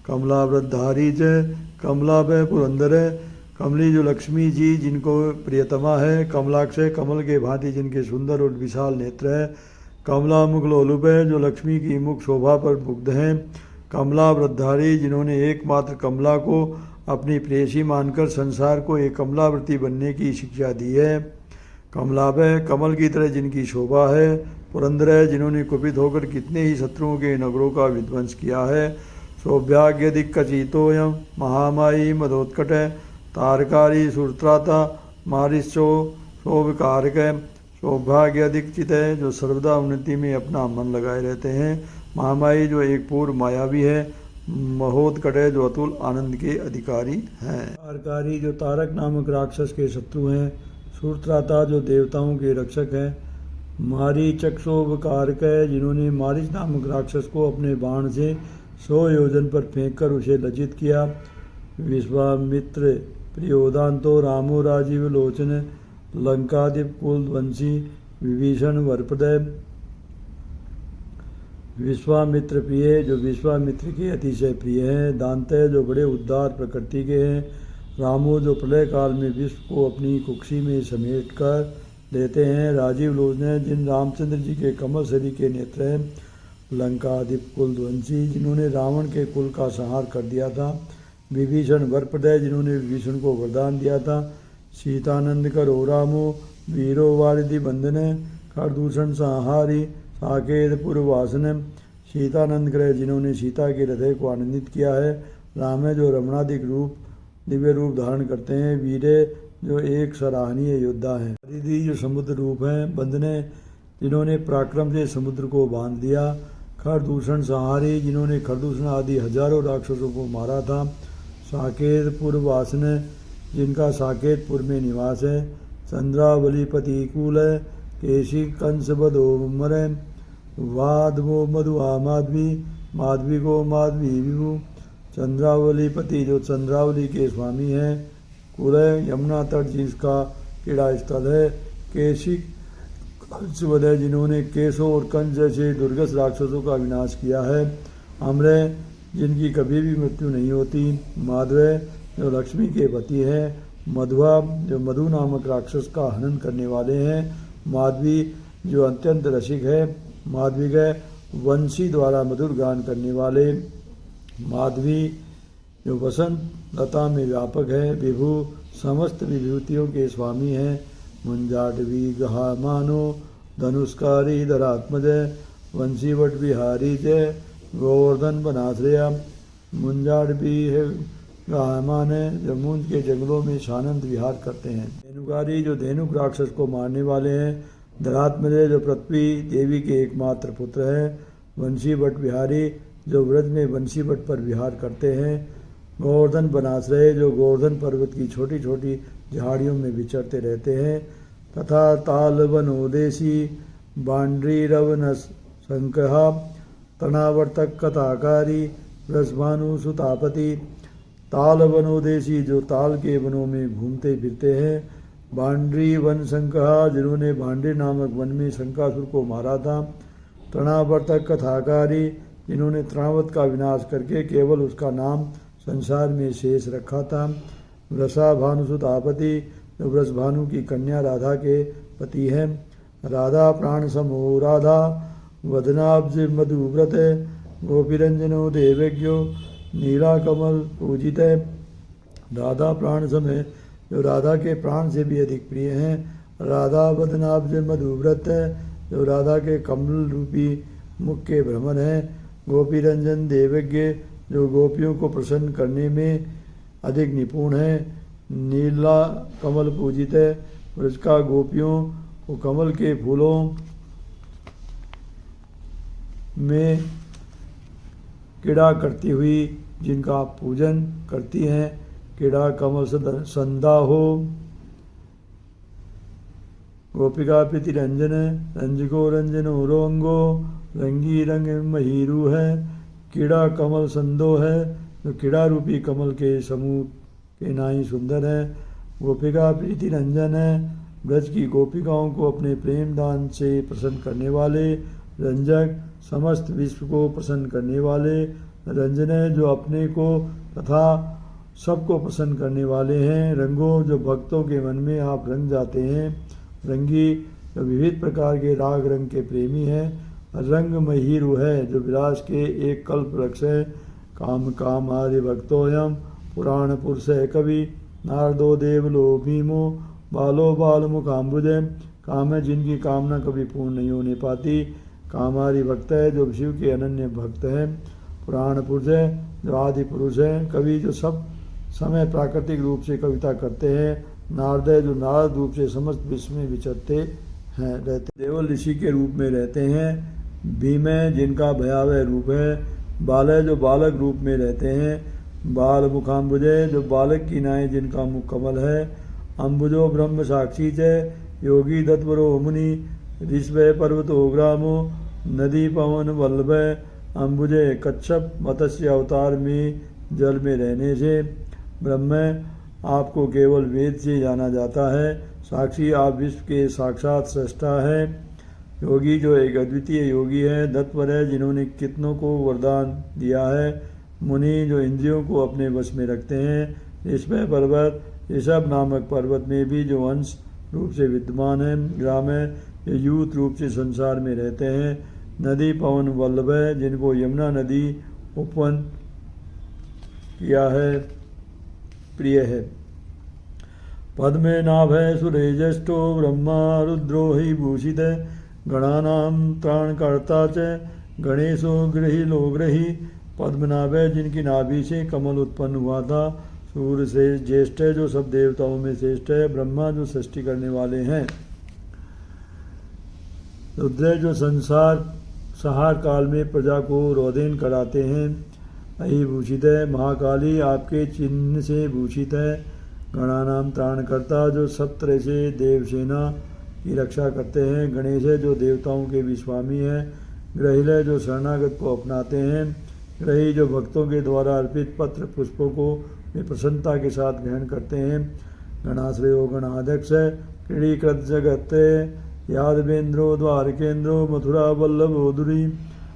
कमला वृद्धारी जय कमला भय पुरंदर है। कमली जो लक्ष्मी जी जिनको प्रियतमा है। कमलाक्षय कमल के भांति जिनके सुंदर और विशाल नेत्र है। कमला मुखलोलुप है जो लक्ष्मी की मुख शोभा पर मुग्ध हैं। कमला वृद्धारी जिन्होंने एकमात्र कमला को अपनी प्रेयसी मानकर संसार को एक कमलावृत्ति बनने की शिक्षा दी है। कमलाभय कमल की तरह जिनकी शोभा है, पुरंदर जिन्होंने कुपित होकर कितने ही शत्रुओं के नगरों का विध्वंस किया है, सौभाग्य दिक्कचितोयम महामाई मदोत्कट तारकारी सुरत्राता मारिशो शोभकारक सौभाग्य दिक्चित है जो सर्वदा उन्नति में अपना मन लगाए रहते हैं, महामाई जो एक पूर्व मायावी है, महोत्कट जो अतुल आनंद के अधिकारी हैं, तारकारी जो तारक नामक राक्षस के शत्रु हैं, सुरत्राता जो देवताओं के रक्षक हैं, मारीचक शोभकारक जिन्होंने मारीच नामक राक्षस को अपने बाण से 100 योजन पर फेंककर उसे लज्जित किया, विश्वामित्र प्रियोदांतो रामो राजीव लोचन लंकादीप कुलवंशी विभीषण वरप्रदय विश्वामित्र प्रिय जो विश्वामित्र के अतिशय प्रिय हैं, दांतय जो बड़े उदार प्रकृति के हैं, रामो जो प्रलय काल में विश्व को अपनी कुक्षी में समेट कर लेते हैं, राजीव लोचन जिन रामचंद्र जी के कमल सरी के नेत्र हैं, लंकादीप कुलध्वंसी जिन्होंने रावण के कुल का संहार कर दिया था, विभीषण वरप्रदय जिन्होंने विभीषण को वरदान दिया था, सीतानंद करो रामो वीरो वारिधि बंधन खरदूषण संहारी साकेत पूर्ववासन सीतानंद ग्रह जिन्होंने सीता के हृदय को आनंदित किया है, राम है जो रमणादिक रूप दिव्य रूप धारण करते हैं, वीरे जो एक सराहनीय योद्धा है, वारिधि जो समुद्र रूप हैं, बंधने जिन्होंने पराक्रम से समुद्र को बांध दिया, खरदूषण संहारी जिन्होंने खरदूषण आदि हजारों राक्षसों को मारा था, साकेत पूर्ववासन जिनका साकेतपुर में निवास है, चंद्रावलीपति कूल है, केशी कंस बधो मर वाधवो मधुआ माधवी माधवी को माधवी विभु, चंद्रावलीपति जो चंद्रावली के स्वामी हैं, कुल यमुना तट जिसका क्रीड़ा स्थल है, केशी कंस बध जिन्होंने केशों और कंस जैसे दुर्गस राक्षसों का विनाश किया है, अम्र जिनकी कभी भी मृत्यु नहीं होती, माधव जो लक्ष्मी के पति हैं, मधुआ जो मधु नामक राक्षस का हनन करने वाले हैं, माधवी जो अत्यंत रसिक है, माधविक वंशी द्वारा मधुर गान करने वाले, माधवी जो वसंत लता में व्यापक है, विभु समस्त विभूतियों के स्वामी हैं, मुंजाडवी गहा मानो धनुष्कारी धरात्मज वंशीवट विहारी जय गोवर्धन बनाश्रया, मुंजाडवी है गायमान है जो मुंज के जंगलों में शानंद विहार करते हैं, धेनुकारी जो धेनुक राक्षस को मारने वाले हैं, धरात्मज जो पृथ्वी देवी के एकमात्र पुत्र हैं, वंशीवट विहारी जो व्रज में वंशीवट पर विहार करते हैं, गोवर्धन बनाश्रय जो गोवर्धन पर्वत की छोटी छोटी झाड़ियों में विचरते रहते हैं, तथा ताल वनोदेशी बांड्री रवन संकहा तनावर्तक कथाकारी रसभानु सुतापति, ताल वनोदेशी जो ताल के वनों में घूमते फिरते हैं, बांड्री वन संकहा जिन्होंने भांडे नामक वन में शंकासुर को मारा था, तृणावर्तक कथाकारी जिन्होंने तृणावत का विनाश करके केवल उसका नाम संसार में शेष रखा था, वृषा भानुसुतापति जो वृषभानु की कन्या राधा के पति हैं, राधा प्राण समो राधा वदनाब्ज मधुव्रत गोपीरंजनो देवज्ञो नीला कमल पूजित है, राधा प्राण समय जो राधा के प्राण से भी अधिक प्रिय हैं, राधा वदनाब्ज मधुव्रत जो राधा के कमल रूपी मुख के भ्रमर हैं, गोपी रंजन देवज्ञ जो गोपियों को प्रसन्न करने में अधिक निपुण है, नीला कमल पूजित है, ब्रज का गोपियों को कमल के फूलों में क्रीड़ा करती हुई जिनका पूजन करती हैं, क्रीड़ा कमल संदा हो, गोपिका प्रीति रंजन रंजको रंजनो रोंगो रंगी रंग महीरू है, क्रीड़ा कमल संदो है जो क्रीड़ा रूपी कमल के समूह के नाई सुंदर है, गोपिका प्रीति रंजन है ब्रज की गोपिकाओं को अपने प्रेम दान से प्रसन्न करने वाले, रंजक समस्त विश्व को प्रसन्न करने वाले, रंजन है जो अपने को तथा सबको प्रसन्न करने वाले हैं, रंगो जो भक्तों के मन में आप रंग जाते हैं, रंगी जो विविध प्रकार के राग रंग के प्रेमी हैं, रंग महीरु है जो विलास के एक कल्प वृक्ष है, काम काम आदि भक्तोयम पुराण पुरुष है कवि नारदो देवलो भीमो बालो बाल मुखाम्बुजे, काम है जिनकी कामना कभी पूर्ण नहीं होने पाती। कामारी भक्त है जो शिव के अनन्य भक्त है। पुराण पुरुष है जो आदि पुरुष है, कवि जो सब समय प्राकृतिक रूप से कविता करते हैं। नारद है जो नारद रूप से समस्त विश्व में विचरते हैं रहते। देवल ऋषि के रूप में रहते हैं। भीम है जिनका भयावह रूप है। बाल है जो बालक रूप में रहते हैं। बाल मुखाम्बुजे जो बालक की नाई जिनका मुख कमल है। अम्बुजो ब्रह्म साक्षी च योगी दत्वरो मुनि, ऋषभ पर्वतो ग्रामो नदी पवन वल्लभ। अम्बुजे कच्छप मत्स्य अवतार में जल में रहने से। ब्रह्म आपको केवल वेद से जाना जाता है। साक्षी आप विश्व के साक्षात सृष्टा है। योगी जो एक अद्वितीय योगी है। दत्वर है जिन्होंने कितनों को वरदान दिया है। मुनि जो इंद्रियों को अपने वश में रखते हैं। ऋषभ पर्वत, ऋषभ नामक पर्वत में भी जो अंश रूप से विद्यमान है। ग्राम है ये यूथ रूप से संसार में रहते हैं। नदी पवन वल्लभ है जिनको यमुना नदी उपवन किया है, प्रिय है। पद्मे नाभ है सुरेज्येष्ठो ब्रह्मा रुद्रो हि भूषित। गणानां त्राणकर्ता च गणेशो गृही लो गृही। पद्मनाभ है जिनकी नाभि से कमल उत्पन्न हुआ था। सूर्य से ज्येष्ठ है जो सब देवताओं में श्रेष्ठ है। ब्रह्मा जो सृष्टि करने वाले हैं। रुद्र जो संसार संहार काल में प्रजा को रोदन कराते हैं। अहि भूषित है महाकाली आपके चिन्ह से भूषित है। गणानाम त्राणकर्ता जो सब तरह से देवसेना की रक्षा करते हैं। गणेश है जो देवताओं के भी स्वामी है। ग्रहिल है जो शरणागत को अपनाते हैं। ग्रही जो भक्तों के द्वारा अर्पित पत्र पुष्पों को वे प्रसन्नता के साथ ग्रहण करते हैं। गणाश्रयो गणाध्यक्ष है क्रीड़ीकृत जगत यादवेंद्रो द्वारकेंद्रो मथुरा वल्लभोधुरी।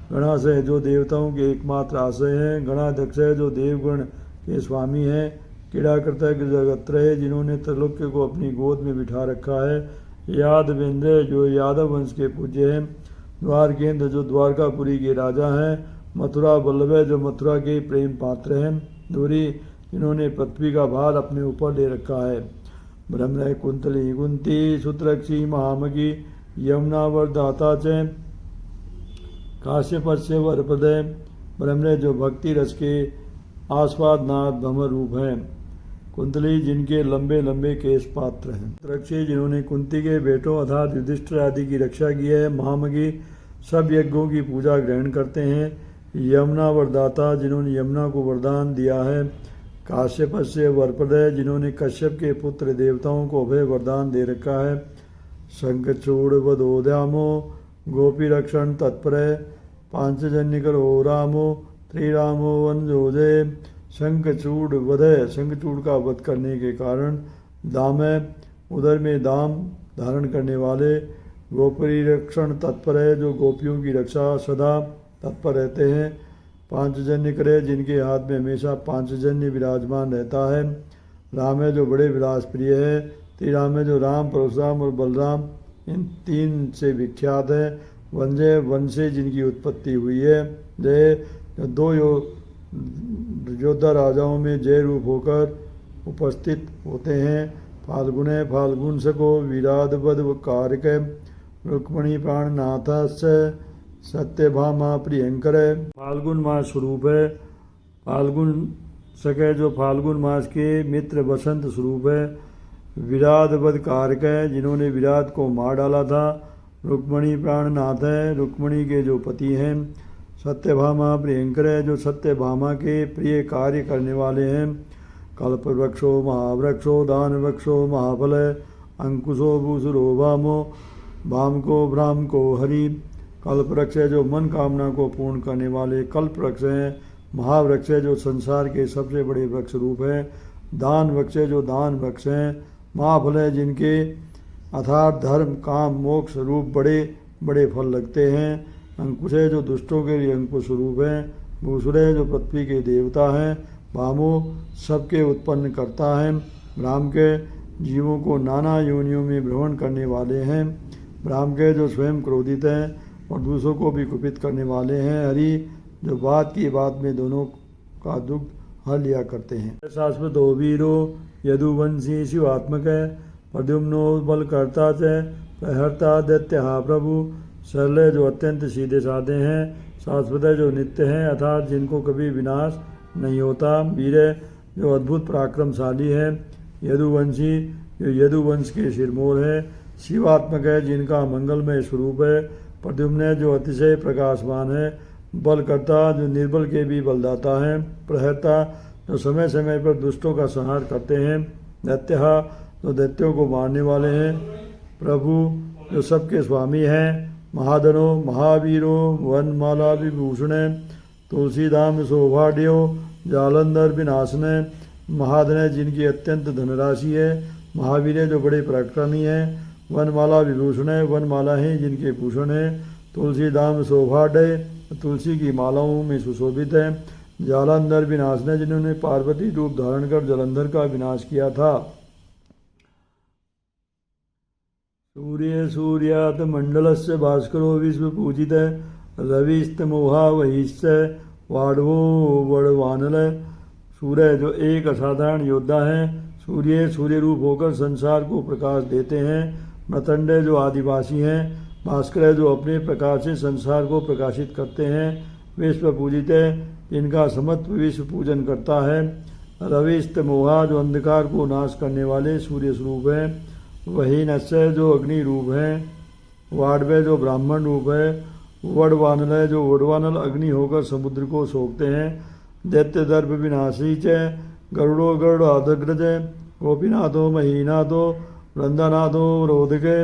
गणाशय जो देवताओं के एकमात्र आश्रय हैं। गणाध्यक्ष है जो देवगण के स्वामी हैं। क्रीड़ाकृतज्ञ जगत्रय जिन्होंने त्रैलोक्य को अपनी गोद में बिठा रखा है। यादवेंद्र जो यादव वंश के पूज्य हैं। द्वारकेंद्र जो द्वारकापुरी के राजा हैं। मथुरा वल्लभ जो मथुरा के प्रेम पात्र हैं। धुरी जिन्होंने पृथ्वी का भार अपने ऊपर ले रखा है। ब्रह्म कुंतली कुंती सुत्रक्षी महामगी यमुना वरदाता च काश्यपस्य वरप्रदय। ब्रह्म जो भक्ति रस के आस्वाद नाथ भ्रमर रूप हैं। कुंतली जिनके लंबे लंबे केश पात्र हैं। सुत्रक्षी जिन्होंने कुंती के बेटों अर्थात युधिष्ठिर आदि की रक्षा की है। महामगी सब यज्ञों की पूजा ग्रहण करते हैं। यमुना वरदाता जिन्होंने यमुना को वरदान दिया है। काश्यप से वरप्रदय जिन्होंने कश्यप के पुत्र देवताओं को अभय वरदान दे रखा है। शंखचूड़ वधोद्यामो गोपी रक्षण तत्पर। पांचजन्य करो रामो त्रिरामो वनजोजय। शंखचूड़ वध, शंखचूड़ का वध करने के कारण दाम है उदर में दाम धारण करने वाले। गोपी रक्षण तत्पर है जो गोपियों की रक्षा सदा तत्पर रहते हैं। पांचजन्य करे जिनके हाथ में हमेशा पांचजन्य विराजमान रहता है। राम है जो बड़े विलास प्रिय है। त्रिराम है जो राम परशुराम और बलराम इन तीन से विख्यात है। वनजय वन से जिनकी उत्पत्ति हुई है। जय दो योद्धा राजाओं में जय रूप होकर उपस्थित होते हैं। फाल्गुन है फाल्गुन सको विराध बद कारक। रुक्मणी प्राणनाथ सत्यभामा प्रियंकर है। फाल्गुन मास स्वरूप है। फाल्गुन सके जो फाल्गुन मास के मित्र बसंत स्वरूप है। विराध वध कारक है जिन्होंने विराट को मार डाला था। रुक्मणी प्राणनाथ है रुक्मणी के जो पति हैं। सत्यभामा प्रियंकर है जो सत्यभामा के प्रिय कार्य करने वाले हैं। कल्प वृक्षो महावृक्षो दान वृक्षो महाफल। अंकुशो भूसुरो भामो भाम को भ्राम को हरि। कल्प वृक्ष है जो मन कामना को पूर्ण करने वाले कल्प वृक्ष हैं। महावृक्ष है जो संसार के सबसे बड़े वृक्ष रूप है। दान वृक्ष है जो दान वृक्ष हैं। महाफल है जिनके अर्थात धर्म काम मोक्ष रूप बड़े बड़े फल लगते हैं। अंकुश है जो दुष्टों के लिए अंकुश रूप है। भूसुर है जो पृथ्वी के देवता हैं। भामो सबके उत्पन्न करता है। ब्राह्म के जीवों को नाना योनियों में भ्रमण करने वाले हैं। ब्राह्म के जो स्वयं क्रोधित हैं और दूसरों को भी कुपित करने वाले हैं। हरि जो बात की बात में दोनों का दुख हर लिया करते हैं। शाश्वतो वीरो यदुवंशी शिवात्मक है। प्रद्युम्नो बलकर्ता च प्रहर्ता दैत्यः प्रभु। शल्य जो अत्यंत सीधे साधे हैं, शाश्वत जो नित्य हैं अर्थात जिनको कभी विनाश नहीं होता। वीर जो अद्भुत पराक्रमशाली है। यदुवंशी जो यदुवंश के सिरमौर है। शिवात्मक है जिनका मंगलमय स्वरूप है। प्रद्युम्न जो अतिशय प्रकाशवान है। बलकर्ता जो निर्बल के भी बलदाता है। प्रहर्ता जो समय समय पर दुष्टों का संहार करते हैं। दैत्य जो दैत्यों को मारने वाले हैं। प्रभु जो सबके स्वामी हैं। महाधनो महावीरो वनमाला विभूषण तुलसीधाम शोभाढ्यो जालंधर विनाशन। महाधन जिनकी अत्यंत धनराशि है। महावीर जो बड़े पराक्रमी हैं। वनमाला विभूषण है वनमाला हैं जिनके भूषण है। तुलसीधाम शोभाढ्य तुलसी की मालाओं में सुशोभित है। जालंधर विनाशन जिन्होंने पार्वती रूप धारण कर जलंधर का विनाश किया था। सूर्य सूर्यात मंडलस्य भास्करो विश्व पूजित रविस्तमोहा वहिश्च वाडवो वड़वानल। सूर्य जो एक असाधारण योद्धा है। सूर्य सूर्य रूप होकर संसार को प्रकाश देते हैं। मृतंड जो आदिवासी हैं। भास्कर जो अपने प्रकाश से संसार को प्रकाशित करते हैं। विश्व पूजित है जिनका समत्व विश्व पूजन करता है। रविस्तमोहा जो अंधकार को नाश करने वाले सूर्य स्वरूप है। वही नश्य जो अग्नि रूप है। वाडवे जो ब्राह्मण रूप है। वड़वानल है जो वड़वानल अग्नि होकर समुद्र को सोखते हैं। दैत्य दर्भ विनाशी च गरुड़ो गरुड़ाधग्रज गोपीनाथो महीनाथो वृंदानाथो रोधके।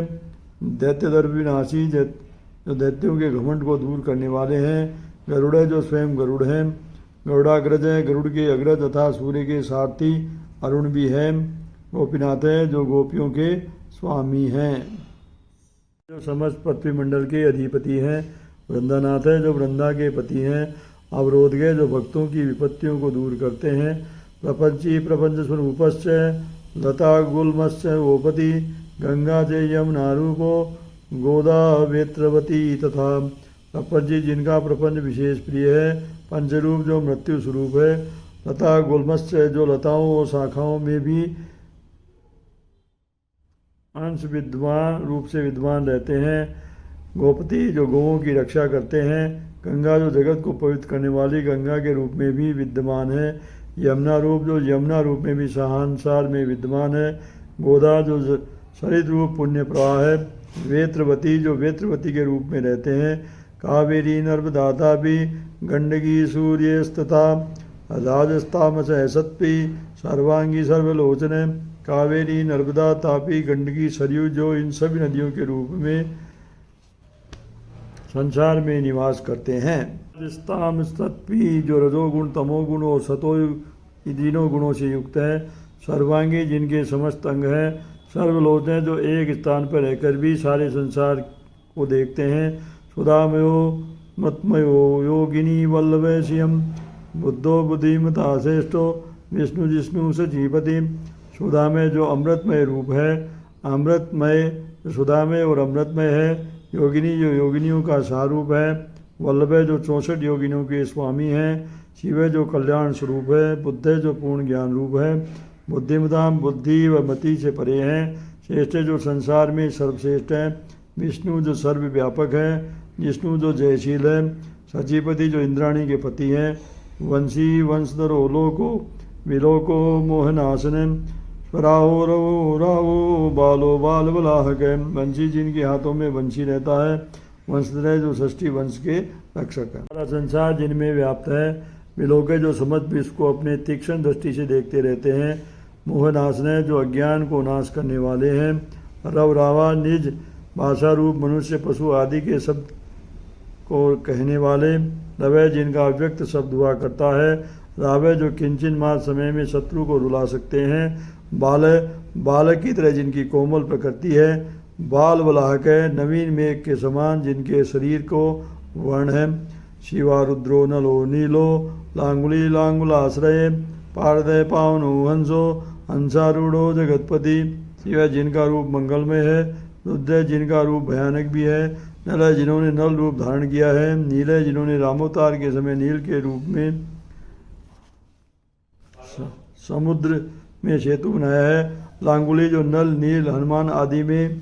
दैत्य दर्भ विनाशी जो दैत्यों के घमंड को दूर करने वाले हैं। गरुड़ जो स्वयं गरुड़ हैं। गरुड़ाग्रज है गरुड़ के अग्रज तथा सूर्य के सारथी अरुण भी है। गोपीनाथ है जो गोपियों के स्वामी हैं। जो समस्त पृथ्वी मंडल के अधिपति हैं। वृंदानाथ है जो वृंदा के पति हैं। अवरोध के जो भक्तों की विपत्तियों को दूर करते हैं। प्रपंची प्रपंच स्वरूपश्च लता गुल्मश्च ओपति गंगा च यमुना रूपो गोदा वेत्रवती तथा। प्रपंची जिनका प्रपंच विशेष प्रिय है। पंचरूप जो मृत्यु स्वरूप है। लता गुल्मश्च जो लताओं और शाखाओं में भी अंश विद्वान रूप से विद्वान रहते हैं। गोपति जो गौओं की रक्षा करते हैं। गंगा जो जगत को पवित्र करने वाली गंगा के रूप में भी विद्यमान है। यमुना रूप जो यमुना रूप में भी सहांसार में विद्यमान है। गोदा जो सरित रूप पुण्य प्रवाह है। वेत्रवती जो वेत्रवती के रूप में रहते हैं। कावेरी नर्मदाता भी गंडकी सूर्यस्तथा राजस्तामस सत्पी सर्वांगी सर्वलोचन। कावेरी नर्मदा तापी गंडकी सरयू जो इन सभी नदियों के रूप में संसार में निवास करते हैं। राजस्ताम सत्पी जो रजोगुण तमोगुण और सतो तीनों गुणों से युक्त है। सर्वांगी जिनके समस्त अंग हैं। सर्वलोचन जो एक स्थान पर रहकर भी सारे संसार को देखते हैं। सुधामयो मत्मयो योगिनी वल्लभेशियम बुद्धो बुद्धिमता श्रेष्ठो विष्णु जिष्णु सजीवती। सुधामय जो अमृतमय रूप है। अमृतमय सुधामय और अमृतमय है। योगिनी जो योगिनियों का सारूप है। वल्लभ जो 64 योगिनियों के स्वामी हैं। शिव जो कल्याण स्वरूप है। बुद्ध जो पूर्ण ज्ञान रूप है। बुद्धिमताम बुद्धि व मति से परे हैं। श्रेष्ठ जो संसार में सर्वश्रेष्ठ है। विष्णु जो सर्वव्यापक है। जिष्णु जो जयशील है। सचीपति जो इंद्राणी के पति हैं। वंशी वंशधरो लोको विलोको मोहनाशन स्वराहो रवो रावो बालो बाल बलाहक। वंशी जिनके हाथों में वंशी रहता है। वंशधर जो षष्ठी वंश के रक्षक है। सारा संसार जिनमें व्याप्त है। विलोके जो समस्त विश्व को अपने तीक्ष्ण दृष्टि से देखते रहते हैं। मोहनाशन जो अज्ञान को नाश करने वाले हैं। रवरावा निज भाषा रूप मनुष्य पशु आदि के शब्द को कहने वाले। रवै जिनका अव्यक्त शब्द हुआ करता है। रावै जो किंचन मात्र समय में शत्रु को रुला सकते हैं। बालक की तरह जिनकी कोमल प्रकृति है। बाल बलाहक है नवीन मेघ के समान जिनके शरीर को वर्ण है। शिवा रुद्रो नलो नीलो लांगुली लांगुलाश्रय पारदय पावनो हंसो हंसारूढ़ो जगतपति। शिवा जिनका रूप मंगलमय है। रुद्र जिनका रूप भयानक भी है। नल है जिन्होंने नल रूप धारण किया है। नील है जिन्होंने रामोवतार के समय नील के रूप में समुद्र में सेतु बनाया है। लांगुली जो नल नील हनुमान आदि में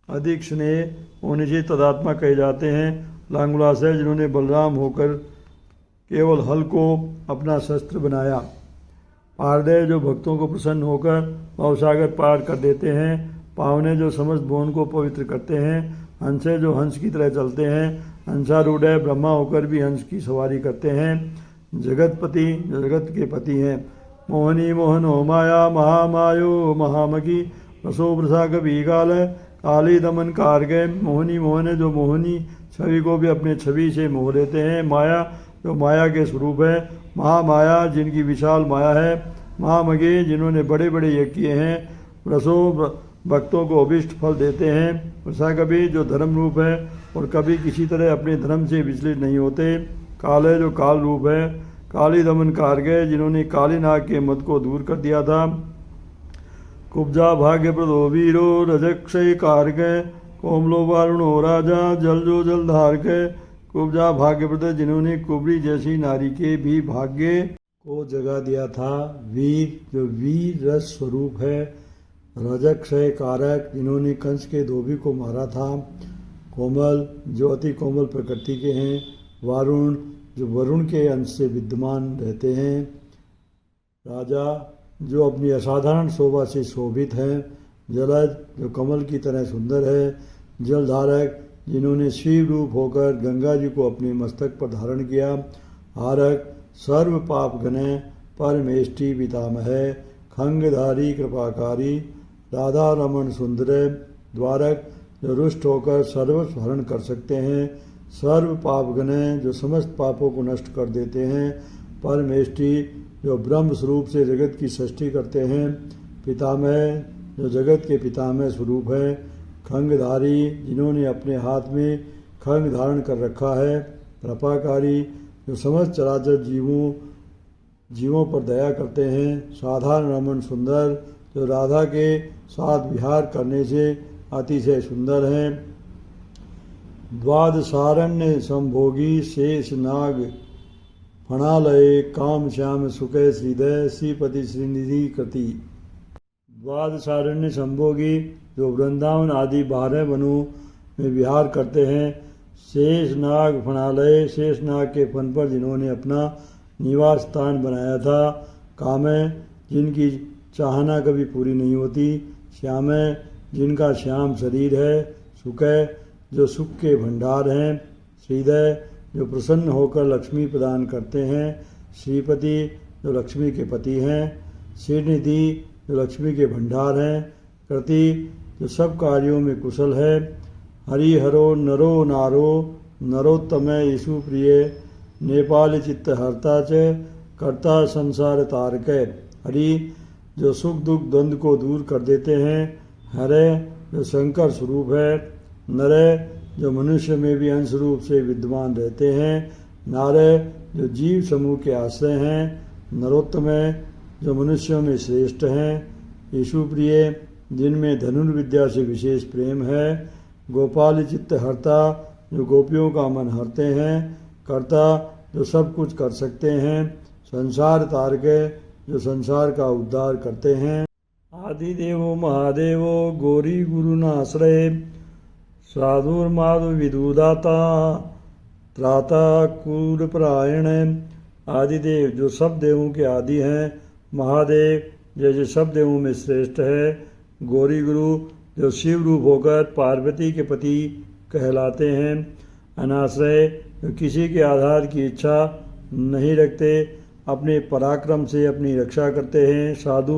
अधिक स्नेह होने से तदात्मा कहे जाते हैं। लांगुलाशय जिन्होंने बलराम होकर केवल हल को अपना शस्त्र बनाया। पारदय जो भक्तों को प्रसन्न होकर भवसागर पार कर देते हैं। पावने जो समस्त भुवन को पवित्र करते हैं। हंसे जो हंस की तरह चलते हैं। हंसारूढ़ ब्रह्मा होकर भी हंस की सवारी करते हैं। जगतपति जो जगत के पति हैं। मोहनी मोहनो माया महामायो महामकी रसो वृषा कभी काल काली दमन कारगे। मोहनी मोहन जो मोहनी छवि को भी अपने छवि से मोह लेते हैं। माया जो माया के स्वरूप है। महामाया जिनकी विशाल माया है। महामगे जिन्होंने बड़े बड़े यज्ञ किए हैं। रसो भक्तों को अभिष्ट फल देते हैं। वृषा कभी जो धर्म रूप है और कभी किसी तरह अपने धर्म से विचलित नहीं होते। काल है जो काल रूप है। काली दमन कारगे जिन्होंने काली नाग के मद को दूर कर दिया था। कुब्जा भाग्य प्रदो वीरो रजक्षय कारगे कोमलो वारुणो राजा जल जो जल धार के। कुब्जा भाग्यप्रद जिन्होंने कुबरी जैसी नारी के भी भाग्य को जगा दिया था। वीर जो वीर रस स्वरूप है। रजक्षय कारक जिन्होंने कंस के धोबी को मारा था। कोमल जो अति कोमल प्रकृति के हैं। वारुण जो वरुण के अंश से विद्यमान रहते हैं। राजा जो अपनी असाधारण शोभा से शोभित हैं। जलज जो कमल की तरह सुंदर है। जलधारक जिन्होंने शिव रूप होकर गंगा जी को अपने मस्तक पर धारण किया। हारक सर्व पाप गणे परमेष्टि पितामह है। खंगधारी कृपाकारी राधा रमन सुंदर। द्वारक जो रुष्ट होकर सर्वस्व हरण कर सकते हैं। सर्व पाप गणे जो समस्त पापों को नष्ट कर देते हैं। परमेष्टि जो ब्रह्म स्वरूप से जगत की सृष्टि करते हैं। पितामह जो जगत के पितामह स्वरूप है। खंगधारी जिन्होंने अपने हाथ में खंग धारण कर रखा है। कृपाकारी जो समस्त चराचर जीवों पर दया करते हैं। साधारण रमन सुंदर जो राधा के साथ विहार करने से अतिशय सुंदर हैं। द्वादशारण्य संभोगी शेष नाग फणालय काम श्याम सुखे श्रीदय श्रीपति श्रीनिधि कृति। द्वादशारण्य संभोगी जो वृंदावन आदि 12 वनों में विहार करते हैं। शेषनाग फणालय शेषनाग के फन पर जिन्होंने अपना निवास स्थान बनाया था। कामय जिनकी चाहना कभी पूरी नहीं होती। श्यामय जिनका श्याम शरीर है। सुखय जो सुख के भंडार हैं। श्रीदय जो प्रसन्न होकर लक्ष्मी प्रदान करते हैं। श्रीपति जो लक्ष्मी के पति हैं। श्रीनिधि जो लक्ष्मी के भंडार हैं। कृति जो सब कार्यों में कुशल है। हरिहरो नरो नारो नरोत्तम यीशु प्रिय नेपाल चित्त हरता च कर्ता संसार तारक। हरि जो सुख दुख द्वंद्व को दूर कर देते हैं। हरे जो शंकर स्वरूप है। नरे जो मनुष्य में भी अंश रूप से विद्यमान रहते हैं। नारे जो जीव समूह के आश्रय हैं। नरोत्तम जो मनुष्यों में श्रेष्ठ हैं। यीशु प्रिय जिनमें धनुर्विद्या से विशेष प्रेम है। गोपाल चित्त हरता जो गोपियों का मन हरते हैं। कर्ता जो सब कुछ कर सकते हैं। संसार तारक जो संसार का उद्धार करते हैं। आदिदेवो महादेवो गौरी गुरुनाश्रय साधुर्माधु विदुदाता त्राता कूरपरायण। आदिदेव जो सब देवों के आदि हैं। महादेव जैसे सब देवों में श्रेष्ठ है। गौरी गुरु जो शिव रूप होकर पार्वती के पति कहलाते हैं। अनाश्रय जो किसी के आधार की इच्छा नहीं रखते। अपने पराक्रम से अपनी रक्षा करते हैं। साधु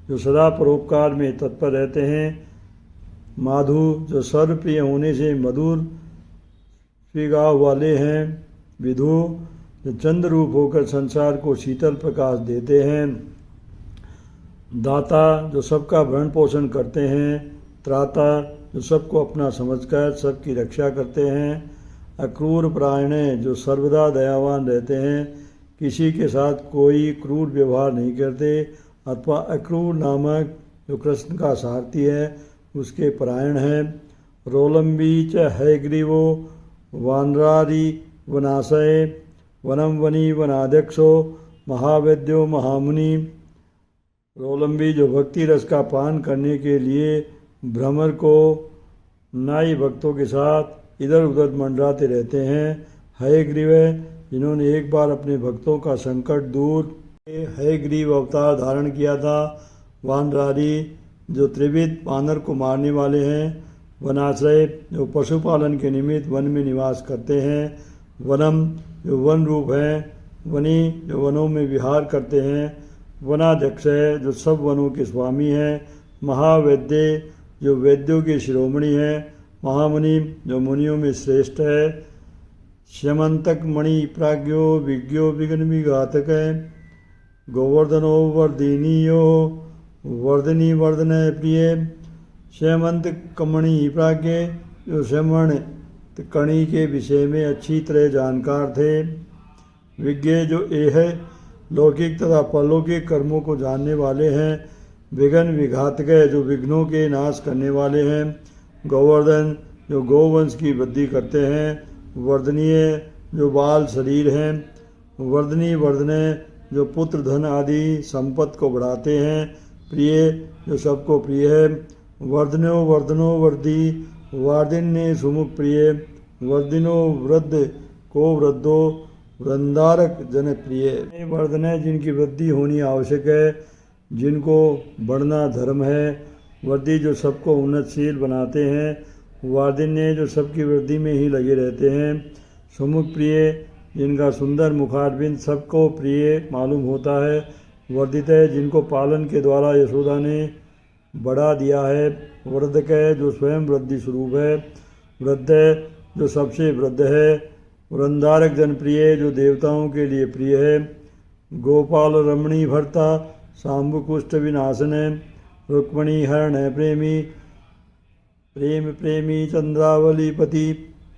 जो सदा परोपकार में तत्पर रहते हैं। माधु जो सर्वप्रिय होने से मधुर स्वीगाव वाले हैं। विधु जो चंद्र रूप होकर संसार को शीतल प्रकाश देते हैं। दाता जो सबका भरण पोषण करते हैं। त्राता जो सबको अपना समझकर सबकी रक्षा करते हैं। अक्रूर परायण जो सर्वदा दयावान रहते हैं। किसी के साथ कोई क्रूर व्यवहार नहीं करते। अथवा अक्रूर नामक जो कृष्ण का सारथी है उसके परायण है। रोलंबी च हैग्रीवो वानरारी वनाशय वनम वनी वनाध्यक्षो महावैद्यो महामुनि। रोलंबी जो भक्ति रस का पान करने के लिए भ्रमर को नाई भक्तों के साथ इधर उधर मंडराते रहते हैं। हयग्रीव जिन्होंने एक बार अपने भक्तों का संकट दूर हयग्रीव अवतार धारण किया था। वानरारी जो त्रिविध वानर को मारने वाले हैं। वनाश्रय जो पशुपालन के निमित्त वन में निवास करते हैं। वनम जो वन रूप हैं। वनी जो वनों में विहार करते हैं। वनाध्यक्ष है जो सब वनों के स्वामी हैं। महावैद्य जो वैद्यों के शिरोमणि हैं। महामुनि जो मुनियों में श्रेष्ठ है। श्यमंतक मणि प्राज्ञो विज्ञो विघ्न विघातक है। गोवर्धनो वर्धिनीयो वर्धनी वर्धन प्रिय। श्यमंत कमणि प्राज्ञ जो श्रमण कणी के विषय में अच्छी तरह जानकार थे। विज्ञ जो एह लौकिक तथा परलौकिक कर्मों को जानने वाले हैं। विघ्न विघातक जो विघ्नों के नाश करने वाले हैं। गोवर्धन जो गोवंश की वृद्धि करते हैं। वर्धनीय जो बाल शरीर हैं। वर्धनी वर्धने जो पुत्र धन आदि संपत्ति को बढ़ाते हैं। प्रिय जो सबको प्रिय है। वर्धनो वर्धनो वर्धि वार्धिन्य सुमुख प्रिय। वर्धिनो वृद्ध को वृद्धो वृंदारक जन प्रिय। वर्धने जिनकी वृद्धि होनी आवश्यक है, जिनको बढ़ना धर्म है। वर्धि जो सबको उन्नतशील बनाते हैं। वार्धिन्य जो सबकी वृद्धि में ही लगे रहते हैं। सुमुख प्रिय जिनका सुंदर मुखारबिंद सबको प्रिय मालूम होता है। वर्धित है जिनको पालन के द्वारा यशोदा ने बढ़ा दिया है। वृद्धक है जो स्वयं वृद्धि स्वरूप है। वृद्ध जो सबसे वृद्ध है। वृंदारक जनप्रिय जो देवताओं के लिए प्रिय है। गोपाल रमणी भर्ता शाम्भु कुष्ठ विनाशन है। रुक्मणी हरण है प्रेमी प्रेम प्रेमी चंद्रावली पति।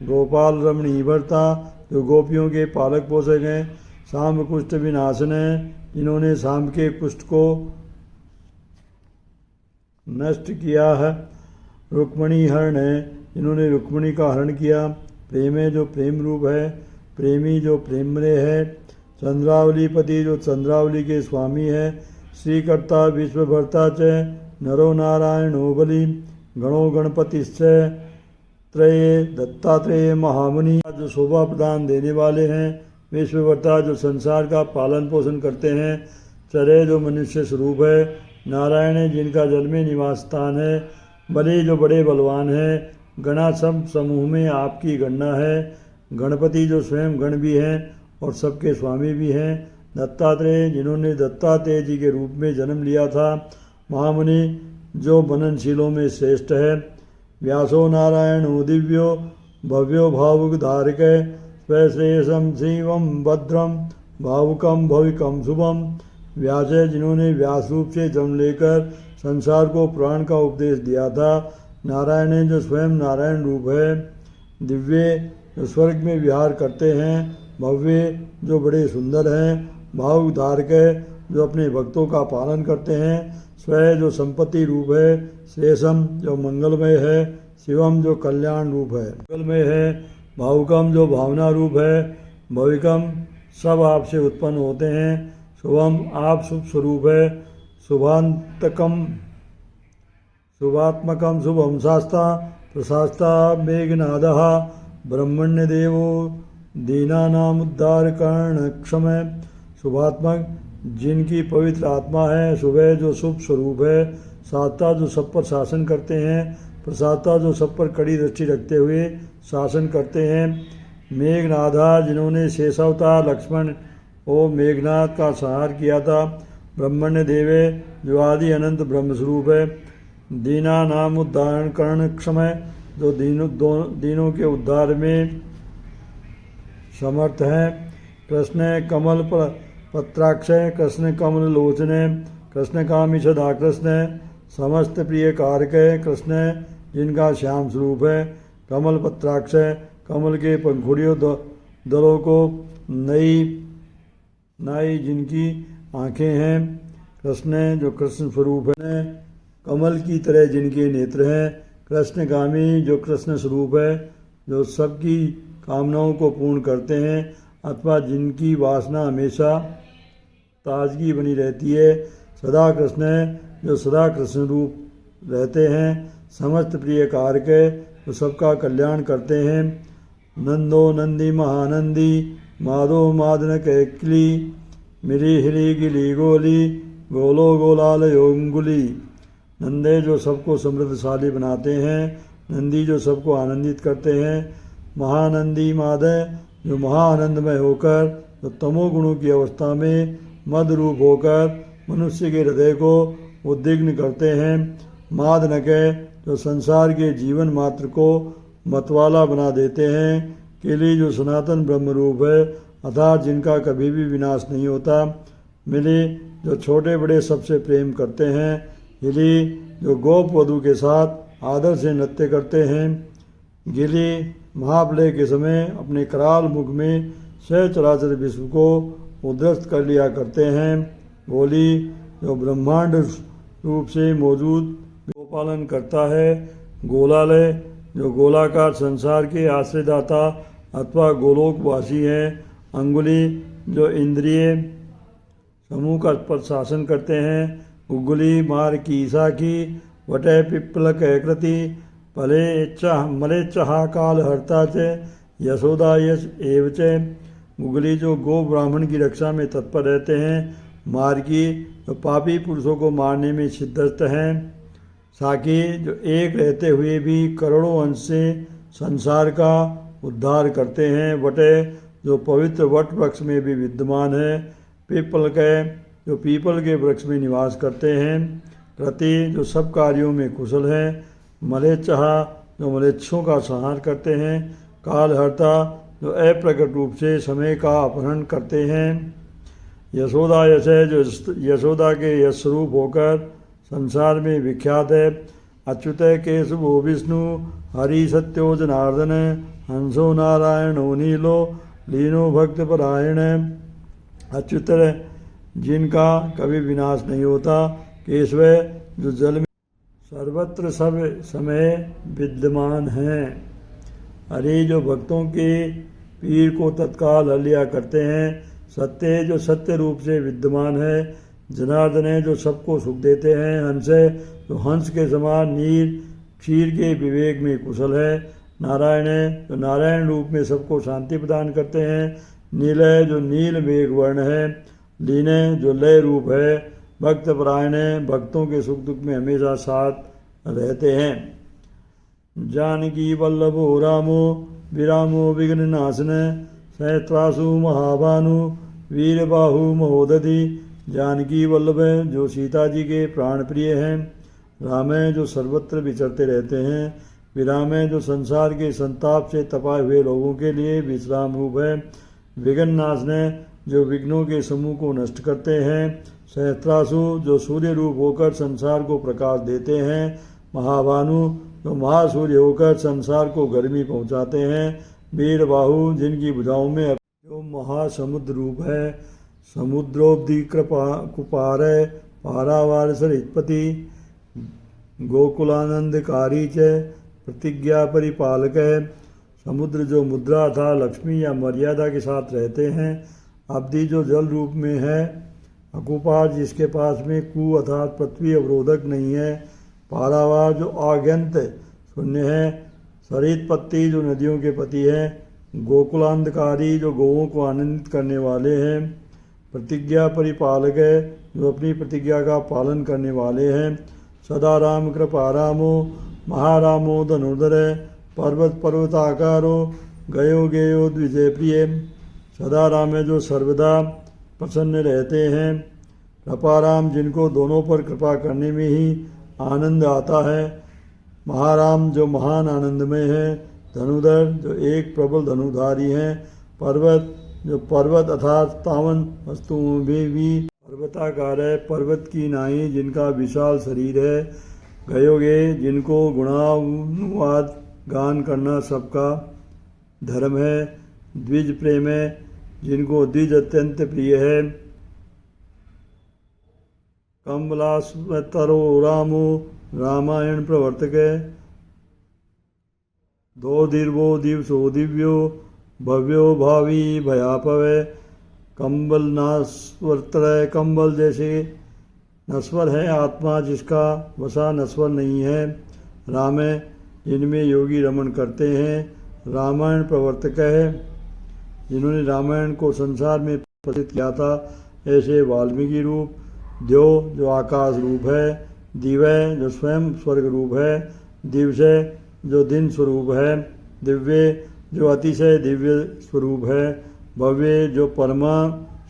गोपाल रमणी भर्ता जो गोपियों के पालक पोषक हैं। शाम्भ कुष्ठ विनाशन है जिन्होंने शाम्भ के कुष्ठ को नष्ट किया है। रुक्मणी हरण है जिन्होंने रुक्मणी का हरण किया। प्रेम है जो प्रेम रूप है। प्रेमी जो प्रेममय है। चंद्रावलीपति जो चंद्रावली के स्वामी है। श्रीकर्ता विश्वभर्ता च नरो नारायणो बलि गणो गणपतिश्च त्रय दत्तात्रेय महामुनि जो शोभा प्रदान देने वाले हैं। विश्वभर्ता जो संसार का पालन पोषण करते हैं। चरे जो मनुष्य स्वरूप है। नारायण जिनका जल में निवास स्थान है। बलि जो बड़े बलवान हैं। गणा सब समूह में आपकी गणना है। गणपति जो स्वयं गण भी हैं और सबके स्वामी भी हैं। दत्तात्रेय जिन्होंने दत्तात्रेय जी के रूप में जन्म लिया था। महामुनि जो मननशीलों में श्रेष्ठ है। व्यासो नारायणो दिव्यो भव्यो भावुक धारक स्वश्रेषम शिवम भद्रम भावुकम भविकम शुभम। व्यास है जिन्होंने व्यास रूप से जन्म लेकर संसार को पुराण का उपदेश दिया था। नारायण है जो स्वयं नारायण रूप है। दिव्य जो स्वर्ग में विहार करते हैं। भव्य जो बड़े सुंदर हैं। भावुक धारक है जो अपने भक्तों का पालन करते हैं। स्वय जो संपत्ति रूप है। शेषम जो मंगलमय है। शिवम जो कल्याण रूप है मंगलमय है। भावुकम जो भावना रूप है। भविकम सब आपसे उत्पन्न होते हैं। शुभम आप शुभ स्वरूप है। शुभांतकम शुभात्मकम शुभम शास्ता प्रशास्ता मेघनादः ब्रह्मण्य देवो दीनानाम उद्धार कर्ण क्षम। शुभात्मक जिनकी पवित्र आत्मा है। शुभ जो शुभ स्वरूप है। शास्ता जो सब पर शासन करते हैं। प्रशास्ता जो सब पर कड़ी दृष्टि रखते हुए शासन करते हैं। मेघनादा जिन्होंने शेषावतार लक्ष्मण और मेघनाद का संहार किया था। ब्रह्मण्य देवे जो आदि अनंत ब्रह्मस्वरूप है। दीना नाम उद्धारण कर्ण क्षम जो दीनों के उद्धार में समर्थ हैं। कृष्ण कमल पत्राक्ष कृष्ण कमल लोचन कृष्ण कामी सदा कृष्ण समस्त प्रिय कारक है। कृष्ण जिनका श्याम स्वरूप है। कमल पत्राक्ष कमल के पंखुड़ियों दलों को नाई जिनकी आँखें हैं। कृष्ण जो कृष्ण स्वरूप है। कमल की तरह जिनके नेत्र हैं। कृष्णगामी जो कृष्ण स्वरूप है। जो सबकी कामनाओं को पूर्ण करते हैं अथवा जिनकी वासना हमेशा ताजगी बनी रहती है। सदा कृष्ण जो सदा कृष्ण रूप रहते हैं, समस्त प्रिय कारक जो सबका कल्याण करते हैं। नंदो नंदी महानंदी माधो मादन कैकली मिरी हिरी गिली गोली गोलो गोलाल योंगुली। नंदे जो सबको समृद्धशाली बनाते हैं, नंदी जो सबको आनंदित करते हैं, महानंदी माधव जो महाआनंदमय होकर जो तमोगुणों की अवस्था में मद रूप होकर मनुष्य के हृदय को उद्विग्न करते हैं, मादनक जो संसार के जीवन मात्र को मतवाला बना देते हैं, केली जो सनातन ब्रह्म रूप है अर्थात जिनका कभी भी विनाश नहीं होता, मिली जो छोटे बड़े सबसे प्रेम करते हैं, हिली जो गोप वधु के साथ आदर से नृत्य करते हैं, गिली महाप्रलय के समय अपने कराल मुख में सहचराचर विश्व को उद्धस्त कर लिया करते हैं, गोली जो ब्रह्मांड रूप से मौजूद गोपालन करता है, गोलालय जो गोलाकार संसार के आश्रयदाता अथवा गोलोकवासी हैं, अंगुली जो इंद्रिय समूह का पर शासन करते हैं, उगुली मार की ईसा की वटय पिप्पल कैकृति भले मले चहा काल हरता च यशोदा यश एव च। गुगली जो गो ब्राह्मण की रक्षा में तत्पर रहते हैं, मार्गी जो पापी पुरुषों को मारने में सिद्धस्त हैं, साकी जो एक रहते हुए भी करोड़ों अंश से संसार का उद्धार करते हैं, वटे जो पवित्र वट वृक्ष में भी विद्यमान है, पीपल के जो पीपल के वृक्ष में निवास करते हैं, कृति जो सब कार्यों में कुशल है, मलेच्छा जो मलेच्छों का संहार करते हैं, कालहर्ता जो अप्रकट रूप से समय का अपहरण करते हैं, यशोदा यश जो यशोदा के यश स्वरूप होकर संसार में विख्यात है, अच्युत केशवो विष्णु हरि सत्यो जनार्दन हंसो नारायणो नीलो लीनो भक्त परायण। अच्युत जिनका कभी विनाश नहीं होता, केशव जो जल में सर्वत्र सब समय विद्यमान हैं, हरि जो भक्तों के पीर को तत्काल हल लिया करते हैं, सत्य जो सत्य रूप से विद्यमान है, जनार्दन है जो सबको सुख देते हैं, हंस है जो हंस के समान नील क्षीर के विवेक में कुशल है, नारायण है जो नारायण रूप में सबको शांति प्रदान करते हैं, नील है जो नील मेघ वर्ण है, लीन है जो लय रूप है, भक्त परायण है भक्तों के सुख दुख में हमेशा साथ रहते हैं। जानकी वल्लभो रामो विरामो विघ्न नाशन सहस्रासु महाभानु वीर बाहु महोदधि। जानकी वल्लभ है जो सीता जी के प्राण प्रिय हैं, राम है जो सर्वत्र विचरते रहते हैं, विराम है जो संसार के संताप से तपाए हुए लोगों के लिए विश्राम रूप है, विघ्न नाशन है जो विघ्नों के समूह को नष्ट करते हैं, सहस्रासु जो सूर्य रूप होकर संसार को प्रकाश देते हैं, महाभानु जो महासूर्य होकर संसार को गर्मी पहुँचाते हैं, वीर बाहु जिनकी भुजाओं में जो महासमुद्र रूप है, समुद्रोब्धि कृपा कुपार पारावार सरितपति गोकुलानंदकारी च प्रतिज्ञा परिपालक है। समुद्र जो मुद्रा था लक्ष्मी या मर्यादा के साथ रहते हैं, अब्धि जो जल रूप में है, अकुपार जिसके पास में कु अर्थात पृथ्वी अवरोधक नहीं है, पारावार जो आग्यंत शून्य है, सरितपति जो नदियों के पति है, गोकुलांधकारी जो गौओं को आनंदित करने वाले हैं, प्रतिज्ञा परिपालक है जो अपनी प्रतिज्ञा का पालन करने वाले हैं, सदा राम कृपा रामो महारामो धनुर्धर पर्वत पर्वताकारो गयो गेयो द्विजय प्रिय। सदा राम है जो सर्वदा प्रसन्न रहते हैं, कृपाराम जिनको दोनों पर कृपा करने में ही आनंद आता है, महाराम जो महान आनंदमय है, धनुधर जो एक प्रबल धनुधारी हैं, पर्वत जो पर्वत अर्थात पावन वस्तुओं में भी पर्वताकार है, पर्वत की नाई जिनका विशाल शरीर है, गयोगे जिनको गुणानुवाद गान करना सबका धर्म है, द्विज प्रेम है जिनको द्विज अत्यंत प्रिय है, कमलास्वतरो रामो रामायण प्रवर्तक है, दो दीर्घो दिवसो दिव्यो भव्यो भावी भयापव, कंबल नास्वर्त कंबल जैसे नश्वर है आत्मा जिसका वसा नश्वर नहीं है। राम है जिनमें योगी रमण करते हैं। रामायण प्रवर्तक है जिन्होंने रामायण को संसार में प्रसिद्ध किया था। ऐसे वाल्मीकि रूप, द्यो जो आकाश रूप है, दिवय जो स्वयं स्वर्ग रूप है, दिवसय जो दिन स्वरूप है, दिव्य जो अतिशय दिव्य स्वरूप है, भव्य जो परमा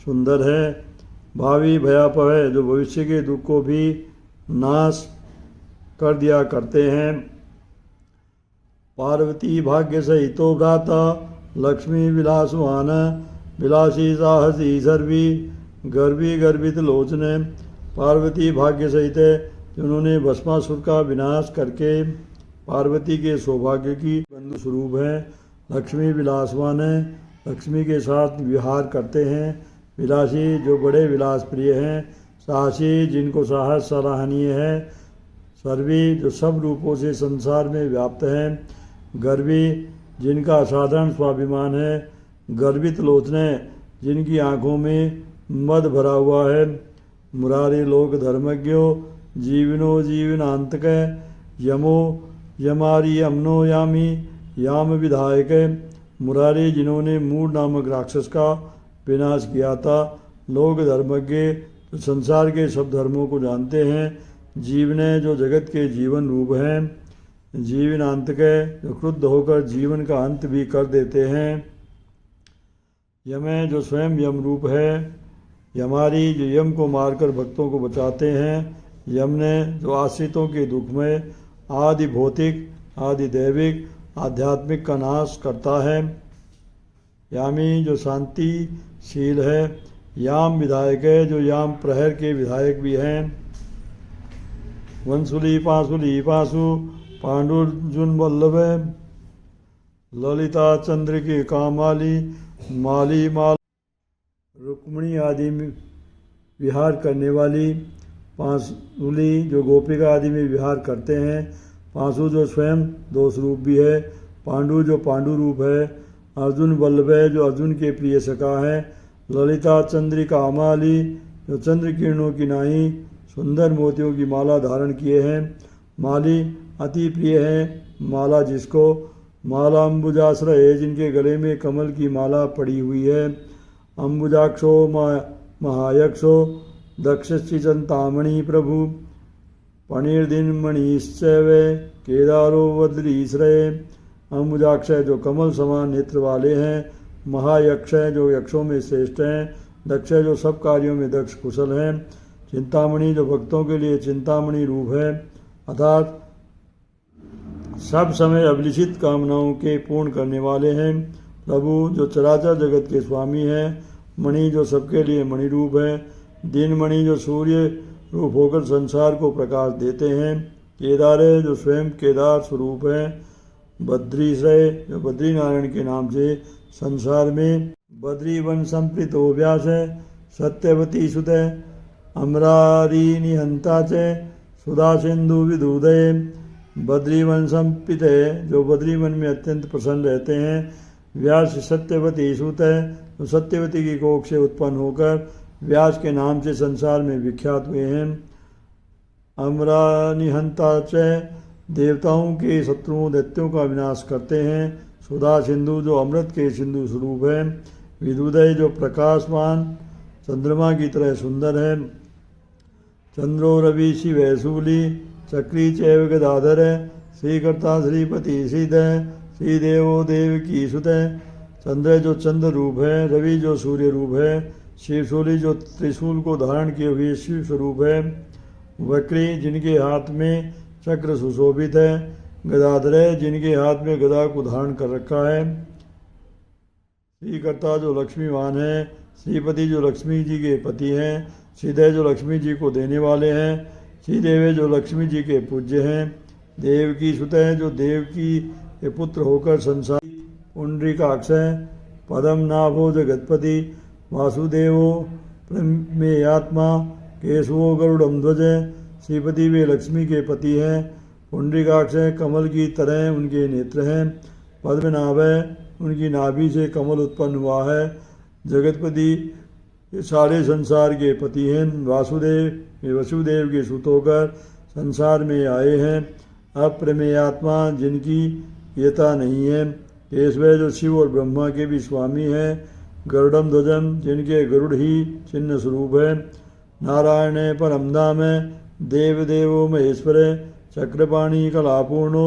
सुंदर है, भावी भयापह जो भविष्य के दुख को भी नाश कर दिया करते हैं। पार्वती भाग्य सहितो भ्राता लक्ष्मी विलासवान विलासी साहसी सर्वी गर्भी गर्भित लोचने। पार्वती भाग्य सहित है जिन्होंने भस्मासुर का विनाश करके पार्वती के सौभाग्य की बंधु स्वरूप है। लक्ष्मी विलासवान है, लक्ष्मी के साथ विहार करते हैं। विलासी जो बड़े विलास प्रिय हैं। साहसी जिनको साहस सराहनीय है। सर्वी जो सब रूपों से संसार में व्याप्त हैं। गर्वी जिनका असाधारण स्वाभिमान है। गर्वित लोचने जिनकी आँखों में मद भरा हुआ है। मुरारी लोक धर्मज्ञो जीवनो जीवनांतक यमो यमारी यमनो यामी याम विधायक। मुरारी जिन्होंने मूड नामक राक्षस का विनाश किया था। लोक धर्मज्ञ तो संसार के सब धर्मों को जानते हैं। जीवने जो जगत के जीवन रूप हैं। जीवनांतक जो क्रुद्ध होकर जीवन का अंत भी कर देते हैं। यमे जो स्वयं यम रूप है। यमारी जो यम को मारकर भक्तों को बचाते हैं। यमने जो आश्रितों के दुख में आदि भौतिक आदि दैविक आध्यात्मिक का नाश करता है। यामी जो शांतिशील है। याम विधायक है जो याम प्रहर के विधायक भी हैं। वंशुली पाशु पांडुर्जुन वल्लभ ललिता चंद्र के कामाली माली माल रुक्मिणी आदि में विहार करने वाली। पांशुली जो गोपिका आदि में विहार करते हैं। पांशु जो स्वयं दोष रूप भी है। पांडु जो पांडु रूप है। अर्जुन वल्लभ है जो अर्जुन के प्रिय सखा है। ललिता चंद्रिका अमाली जो चंद्र किरणों की नाई सुंदर मोतियों की माला धारण किए हैं। माली अति प्रिय है माला जिसको। माला अम्बुजाश्रय जिनके गले में कमल की माला पड़ी हुई है। अम्बुजाक्षो महायक्षो दक्षिणी चिंतामणि प्रभु पणिर्दिन मणिश्चैव केदारो वद्रीश्रय। अम्बुजाक्षय जो कमल समान नेत्र वाले हैं। महायक्षय जो यक्षों में श्रेष्ठ हैं। दक्ष जो सब कार्यों में दक्ष कुशल हैं। चिंतामणि जो भक्तों के लिए चिंतामणि रूप है अर्थात सब समय अभिलिषित कामनाओं के पूर्ण करने वाले हैं। प्रभु जो चराचर जगत के स्वामी हैं। मणि जो सबके लिए मणि रूप है। दिन मणि जो सूर्य रूप होकर संसार को प्रकाश देते हैं। केदार है जो स्वयं केदार स्वरूप है। बद्रीश्रय जो बद्रीनारायण के नाम से संसार में बद्री वन संप्रीतो व्यास है। सत्यवती सुत अमरारी निहंता च सुधा सिंधु विदुदय। बद्रीवन संपित है जो बद्रीवन में अत्यंत प्रसन्न रहते हैं। व्यास सत्यवती सुत है जो सत्यवती की कोख से उत्पन्न होकर व्यास के नाम से संसार में विख्यात हुए हैं। अमरा निहंता च देवताओं के शत्रुओं दैत्यों का विनाश करते हैं। सुधा सिंधु जो अमृत के सिंधु स्वरूप है। विदुदय जो प्रकाशमान चंद्रमा की तरह सुंदर है। चंद्रो रवि शिव शूली चक्री चैव गदाधर श्रीकर्ता श्रीपति श्रीधर श्रीदेवो देव की सुत। चंद्र जो चंद्र रूप है। रवि जो सूर्य रूप है। शिवशूली जो त्रिशूल को धारण किए हुए शिव स्वरूप है। वक्री जिनके हाथ में चक्र सुशोभित है। गदाधर जिनके हाथ में गदा को धारण कर रखा है। श्रीकर्ता जो लक्ष्मीवान है। श्रीपति जो लक्ष्मी जी के पति हैं। श्रीदेव जो लक्ष्मी जी को देने वाले हैं। श्रीदेव जो लक्ष्मी जी के पूज्य हैं। देव की सुत है जो देव की के पुत्र होकर संसार। पुंडरीकाक्ष है। पदम नाभो जगतपति वासुदेवो प्रमेयात्मा केशवो गरुड़म ध्वज। श्रीपति वे लक्ष्मी के पति हैं। पुंडरीकाक्ष है कमल की तरह उनके नेत्र हैं। पद्मनाभ है उनकी नाभि से कमल उत्पन्न हुआ है। जगतपति ये सारे संसार के पति हैं। वासुदेव वे वसुदेव के सुत होकर संसार में आए हैं। अप्रमेय आत्मा जिनकी येता नहीं है, केशव जो शिव और ब्रह्मा के भी स्वामी हैं, गरुड़म ध्वजम जिनके गरुड़ ही चिन्ह स्वरूप है, नारायण परम धाम देव देवो महेश्वर चक्रपाणी कलापूर्णो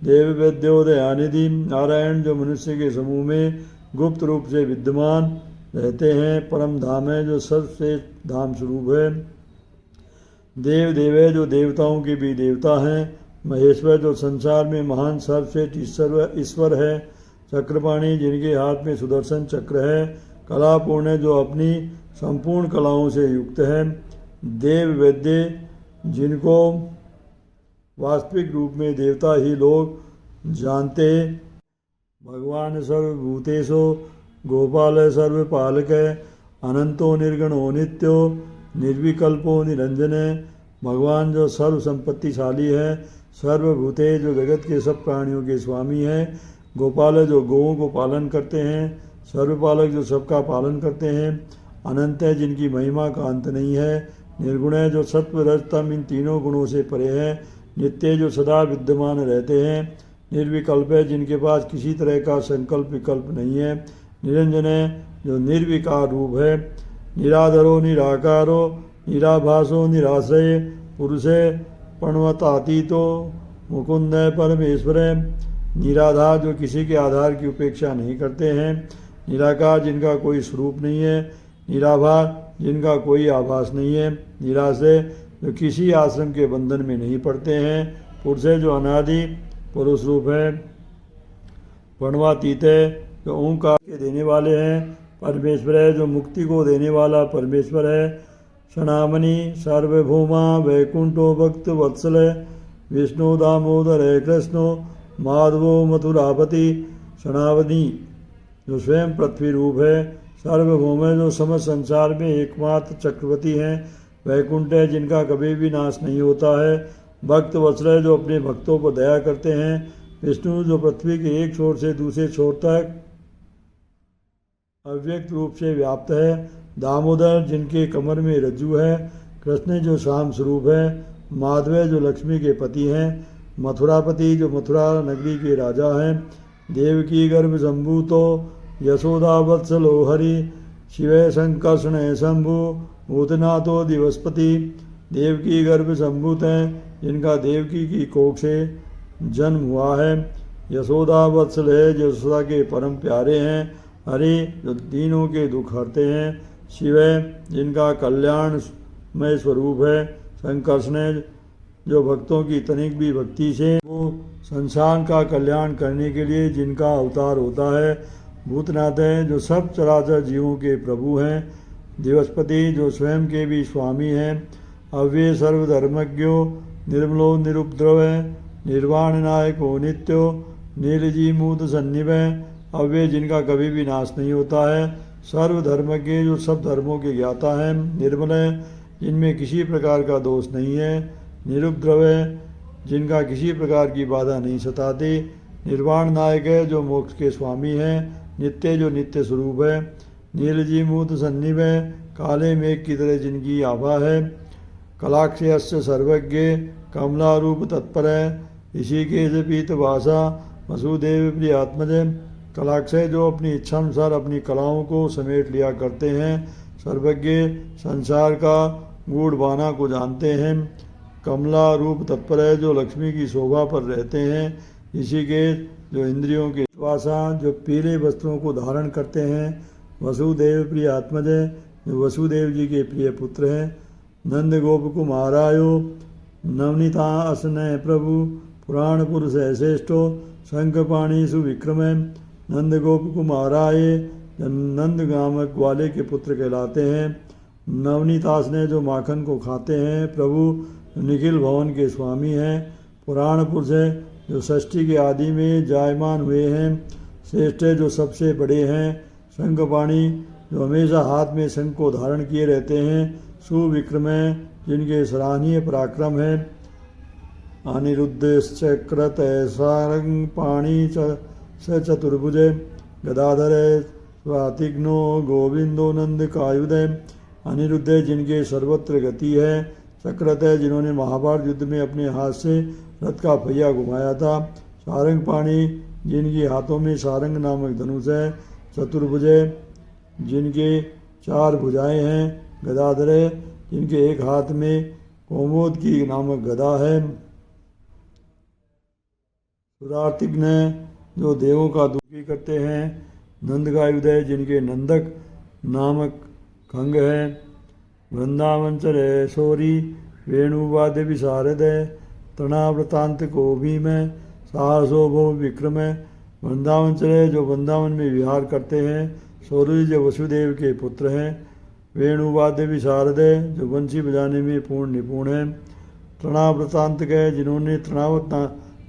देव वेद्यो दयानिधि। नारायण जो मनुष्य के समूह में गुप्त रूप से विद्यमान रहते हैं, परम धाम है जो सर्वश्रेष्ठ धाम स्वरूप है, देव देव है जो देवताओं के भी देवता हैं, महेश्वर जो संसार में महान सर्वश्रेष्ठ ईश्वर है, चक्रपाणी जिनके हाथ में सुदर्शन चक्र है, कलापूर्ण जो अपनी संपूर्ण कलाओं से युक्त है, देव वैद्य जिनको वास्तविक रूप में देवता ही लोग जानते, भगवान सर्वभूतेषु गोपाल सर्वपालक अनंतो निर्गुणो नित्यो निर्विकल्पो निरंजन। भगवान जो सर्व संपत्तिशाली है, सर्वभूते जो जगत के सब प्राणियों के स्वामी हैं, गोपाल जो गौओं को पालन करते हैं, सर्वपालक जो सबका पालन करते हैं, अनंत है जिनकी महिमा का अंत नहीं है, निर्गुण है जो सत्व रज तम इन तीनों गुणों से परे है, नित्य जो सदा विद्यमान रहते हैं, निर्विकल्प है जिनके पास किसी तरह का संकल्प विकल्प नहीं है, निरंजन है जो निर्विकार रूप है, निराधरो निराकारो निराभासो निराश्रय पुरुषे प्रणवतातीतो मुकुंद परमेश्वर। निराधार जो किसी के आधार की उपेक्षा नहीं करते हैं, निराकार जिनका कोई स्वरूप नहीं है, निराभार जिनका कोई आभास नहीं है, निराश्रय जो किसी आश्रम के बंधन में नहीं पड़ते हैं, पुरुष है जो अनादि पुरुष रूप है, प्रणवातीत है जो ओंकार के देने वाले हैं, परमेश्वर है जो मुक्ति को देने वाला परमेश्वर है, सनामणि सार्वभौमा वैकुंठो भक्त वत्सल विष्णु दामोदर है कृष्णो माधवो मथुरापति। सनावनी जो स्वयं पृथ्वी रूप है, सार्वभौम है जो समस्त संसार में एकमात्र चक्रवर्ती हैं, वैकुंठ है जिनका कभी भी नाश नहीं होता है, भक्त वत्सल है जो अपने भक्तों पर दया करते हैं, विष्णु जो पृथ्वी के एक छोर से दूसरे छोर तक अव्यक्त रूप से व्याप्त है, दामोदर जिनके कमर में रज्जु है, कृष्ण जो शाम स्वरूप है, माधव जो लक्ष्मी के पति हैं, मथुरापति जो मथुरा नगरी के राजा हैं, देवकी गर्भ संभूतो यशोदा वत्सलो हरि शिव संकर्षण शंभु भूतनाथो दिवसपति। देवकी गर्भ संभूत हैं जिनका देवकी की कोख से जन्म हुआ है, यशोदा वत्सल है जो यशोदा के परम प्यारे हैं, हरि जो दीनों के दुख हरते हैं, शिव जिनका कल्याणमय स्वरूप है, संकर्षण जो भक्तों की तनिक भी भक्ति से वो संसार का कल्याण करने के लिए जिनका अवतार होता है, भूतनाथ है जो सब चराचर जीवों के प्रभु हैं, दिवसपति जो स्वयं के भी स्वामी हैं, अव्यय सर्वधर्मज्ञो निर्मलो निरुपद्रव निर्वाण नायको नित्यो नीलजीमूत सन्निभय। अव्यय जिनका कभी भी नाश नहीं होता है, सर्वधर्मज्ञ जो सब धर्मों के ज्ञाता हैं, निर्मल है जिनमें किसी प्रकार का दोष नहीं है, निरुपद्रव जिनका किसी प्रकार की बाधा नहीं सताती, निर्वाण नायक है जो मोक्ष के स्वामी हैं, नित्य जो नित्य स्वरूप है, नीलजीमूत सन्निभय काले मेघ की तरह जिनकी आभा है, कलाक्षयस्य सर्वज्ञ कमला रूप तत्पर है, ऋषिकेश पीत भाषा वसुदेव प्रिय आत्मज। कलाक्षय जो अपनी इच्छानुसार अपनी कलाओं को समेट लिया करते हैं, सर्वज्ञ संसार का गूढ़ बाना को जानते हैं, कमला रूप तत्पर है जो लक्ष्मी की शोभा पर रहते हैं, ऋषिकेश जो इंद्रियों के श्वासा जो पीले वस्त्रों को धारण करते हैं, वसुदेव प्रिय आत्मज जो वसुदेव जी के प्रिय पुत्र हैं, नंद गोप कुमारायो नवनीता असनय प्रभु पुराण पुरुष है श्रेष्ठो शंखपाणी सुविक्रम। नंद गोप कुमाराय नंद गामक वाले के पुत्र कहलाते हैं, नवनीतास ने जो माखन को खाते हैं, प्रभु निखिल भवन के स्वामी हैं, पुराण पुरुष है जो षष्ठी के आदि में जायमान हुए हैं, श्रेष्ठ जो सबसे बड़े हैं, शंखपाणी जो हमेशा हाथ में शंख को धारण किए रहते हैं, सुविक्रम है जिनके सराहनीय पराक्रम है, अनिरुद्धश्चक्रत सारंग पाणी स चतुर्भुज गदाधर स्वातिघ्नो गोविंदो नंद कायुध। अनिरुद्ध जिनके सर्वत्र गति है, सकृत है जिन्होंने महाभारत युद्ध में अपने हाथ से रथ का पहिया घुमाया था। सारंग पाणी जिनके हाथों में सारंग नामक धनुष है। चतुर्भुजे जिनके 4 भुजाएं हैं। गदाधर है जिनके एक हाथ में कोमोद की नामक गदा है। सुरार्तिघ्न जो देवों का दुखी करते हैं। नंदगायुध है जिनके नंदक नामक खंग है। वृंदावन चले सोरी वेणुवाद्य विशारद है। तृणावृतांत को भी में साहसो भो विक्रम है। वृंदावन चले जो वृंदावन में विहार करते हैं। सौरी जो वसुदेव के पुत्र हैं। वेणुवाद्य विशारद है जो बंसी बजाने में पूर्ण निपुण है। तृणावृतांत गए जिन्होंने तृणावत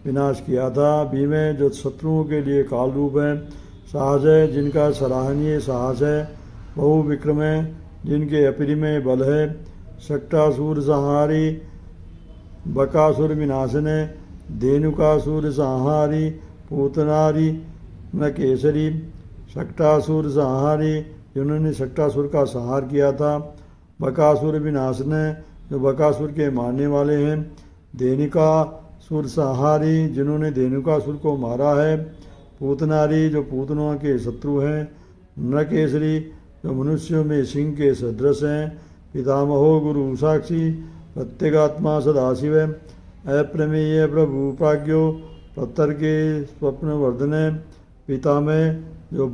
विनाश किया था। भीम है जो शत्रुओं के लिए काल रूप है। साहस है जिनका सराहनीय साहस है। बहु विक्रम है जिनके अपरिमेय बल है। शक्टासुर संहारी बकासुर विनाशन है। धेनुकासुर संहारी पूतनारी न केसरी। शक्टासुर संहारी जिन्होंने शक्टासुर का संहार किया था। बकासुर विनाशन है जो बकासुर के मारने वाले हैं। धेनुकासुर संहारी जिन्होंने धेनुकासुर को मारा है। पूतनारी जो पूतनों के शत्रु हैं। नरकेसरी जो मनुष्यों में सिंह के सदृश हैं। पितामहो गुरु साक्षी प्रत्यगात्मा सदाशिव अप्रमेय प्रभु प्राज्ञो पत्थर के स्वप्न वर्धन है। पिता में जो